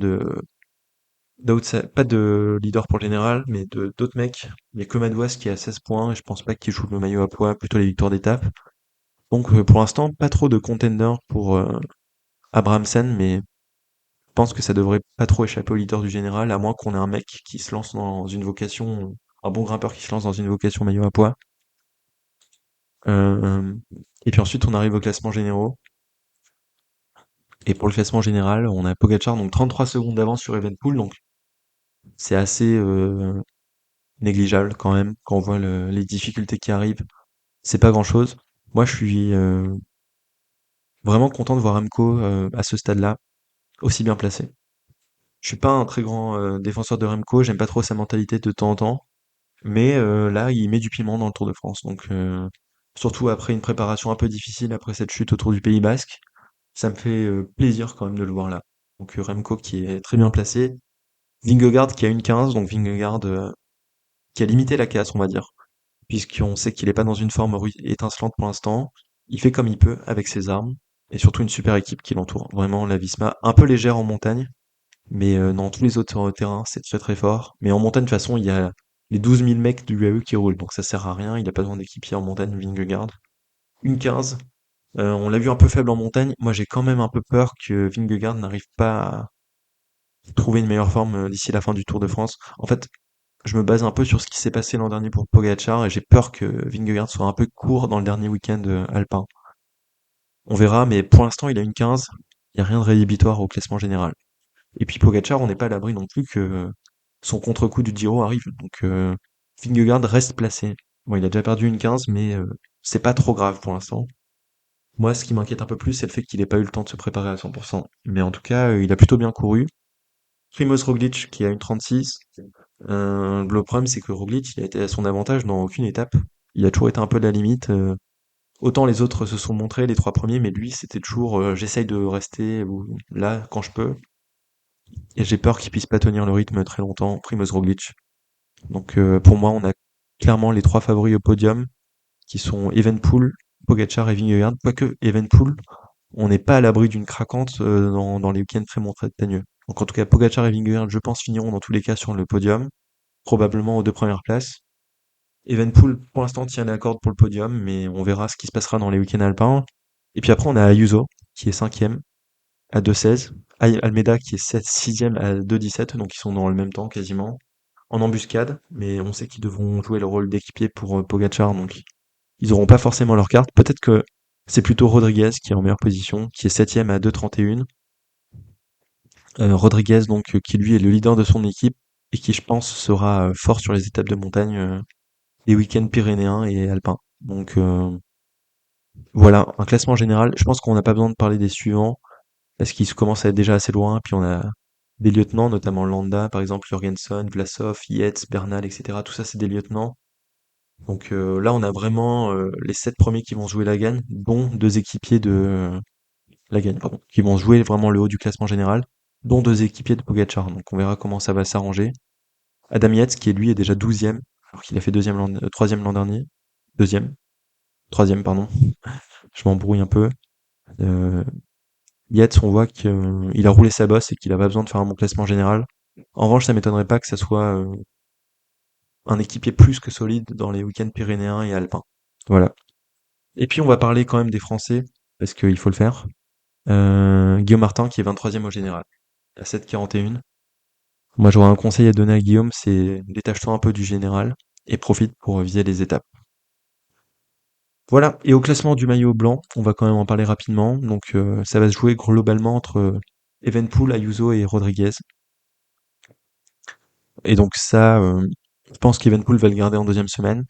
pas de leader pour le général, mais de d'autres mecs. Il y a que Madouas qui a 16 points, et je pense pas qu'il joue le maillot à poids, plutôt les victoires d'étape. Donc pour l'instant, pas trop de contenders pour Abrahamsen, mais je pense que ça devrait pas trop échapper au leader du général, à moins qu'on ait un mec qui se lance dans une vocation, un bon grimpeur qui se lance dans une vocation maillot à poids. Euh, et puis ensuite, on arrive au classement généraux. Et pour le classement général, on a Pogacar, donc 33 secondes d'avance sur Evenepoel, donc c'est assez négligeable quand même, quand on voit les difficultés qui arrivent. C'est pas grand-chose. Moi, je suis vraiment content de voir Remco à ce stade-là, aussi bien placé. Je suis pas un très grand défenseur de Remco, j'aime pas trop sa mentalité de temps en temps, mais là, il met du piment dans le Tour de France. Donc, surtout après une préparation un peu difficile, après cette chute autour du Pays Basque, ça me fait plaisir quand même de le voir là. Donc Remco qui est très bien placé, Vingegaard qui a une 15, donc Vingegaard qui a limité la casse, on va dire, puisqu'on sait qu'il est pas dans une forme étincelante pour l'instant. Il fait comme il peut avec ses armes, et surtout une super équipe qui l'entoure. Vraiment, la Visma, un peu légère en montagne, mais dans tous les autres terrains, c'est très très fort. Mais en montagne, de toute façon, il y a les 12 000 mecs du UAE qui roulent, donc ça sert à rien, il a pas besoin d'équipier en montagne, Vingegaard. Une 15, on l'a vu un peu faible en montagne, moi j'ai quand même un peu peur que Vingegaard n'arrive pas à trouver une meilleure forme d'ici la fin du Tour de France. En fait, je me base un peu sur ce qui s'est passé l'an dernier pour Pogacar et j'ai peur que Vingegaard soit un peu court dans le dernier week-end alpin. On verra, mais pour l'instant, il a une 15. Il n'y a rien de rédhibitoire au classement général. Et puis Pogacar, on n'est pas à l'abri non plus que son contre-coup du Giro arrive. Donc Vingegaard reste placé. Bon, il a déjà perdu une 15, mais c'est pas trop grave pour l'instant. Moi, ce qui m'inquiète un peu plus, c'est le fait qu'il n'ait pas eu le temps de se préparer à 100%. Mais en tout cas, il a plutôt bien couru. Primoz Roglic qui a une 36. Le problème, c'est que Roglic, il a été à son avantage dans aucune étape. Il a toujours été un peu de la limite. Autant les autres se sont montrés, les trois premiers, mais lui, c'était toujours j'essaye de rester là quand je peux. Et j'ai peur qu'il puisse pas tenir le rythme très longtemps, Primoz Roglic. Donc pour moi, on a clairement les trois favoris au podium, qui sont Evenepoel, Pogacar et Vingegaard. Quoique Evenepoel, on n'est pas à l'abri d'une craquante dans les week-ends très montagneux. Donc en tout cas, Pogacar et Vingegaard, je pense, finiront dans tous les cas sur le podium, probablement aux deux premières places. Evenpool, pour l'instant, tient la corde pour le podium, mais on verra ce qui se passera dans les week-ends alpins. Et puis après, on a Ayuso, qui est cinquième, à 2,16. Almeida, qui est 6e à 2,17, donc ils sont dans le même temps, quasiment. En embuscade, mais on sait qu'ils devront jouer le rôle d'équipier pour Pogacar, donc ils auront pas forcément leur carte. Peut-être que C'est plutôt Rodriguez qui est en meilleure position, qui est septième à 2,31. Rodriguez, donc, qui lui est le leader de son équipe et qui, je pense, sera fort sur les étapes de montagne des week-ends pyrénéens et alpins. Donc voilà, un classement général. Je pense qu'on n'a pas besoin de parler des suivants parce qu'ils commencent à être déjà assez loin. Puis on a des lieutenants, notamment Landa, par exemple, Jurgenson, Vlasov, Yates, Bernal, etc. Tout ça, c'est des lieutenants. Donc là, on a vraiment les sept premiers qui vont se jouer la gagne, dont deux équipiers de la gagne, pardon, qui vont jouer vraiment le haut du classement général, dont deux équipiers de Pogacar. Donc on verra comment ça va s'arranger. Adam Yates, qui lui est déjà 12e, alors qu'il a fait troisième l'an dernier. Deuxième, troisième, pardon. Je m'embrouille un peu. Euh, Yates, on voit qu'il a roulé sa bosse et qu'il a pas besoin de faire un bon classement général. En revanche, ça m'étonnerait pas que ça soit un équipier plus que solide dans les week-ends pyrénéens et alpins. Voilà. Et puis on va parler quand même des Français, parce qu'il faut le faire. Guillaume Martin qui est 23e au général, à 7,41. Moi j'aurais un conseil à donner à Guillaume, c'est détache-toi un peu du général et profite pour viser les étapes. Voilà, et au classement du maillot blanc, on va quand même en parler rapidement. Donc ça va se jouer globalement entre Evenepoel, Ayuso et Rodriguez. Et donc ça, je pense qu'Evenepoel va le garder en deuxième semaine,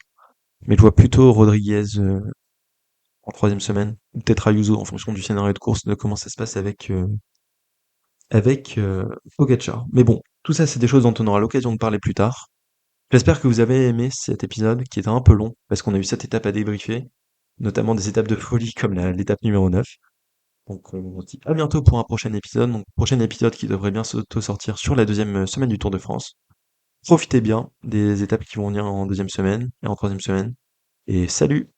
mais je vois plutôt Rodriguez en troisième semaine, ou peut-être Ayuso en fonction du scénario de course, de comment ça se passe avec Pogacar. Mais bon, tout ça c'est des choses dont on aura l'occasion de parler plus tard. J'espère que vous avez aimé cet épisode qui était un peu long, parce qu'on a eu 7 étapes à débriefer, notamment des étapes de folie comme l'étape numéro 9. Donc on se dit à bientôt pour un prochain épisode. Donc prochain épisode qui devrait bien sortir sur la deuxième semaine du Tour de France. Profitez bien des étapes qui vont venir en deuxième semaine et en troisième semaine. Et salut!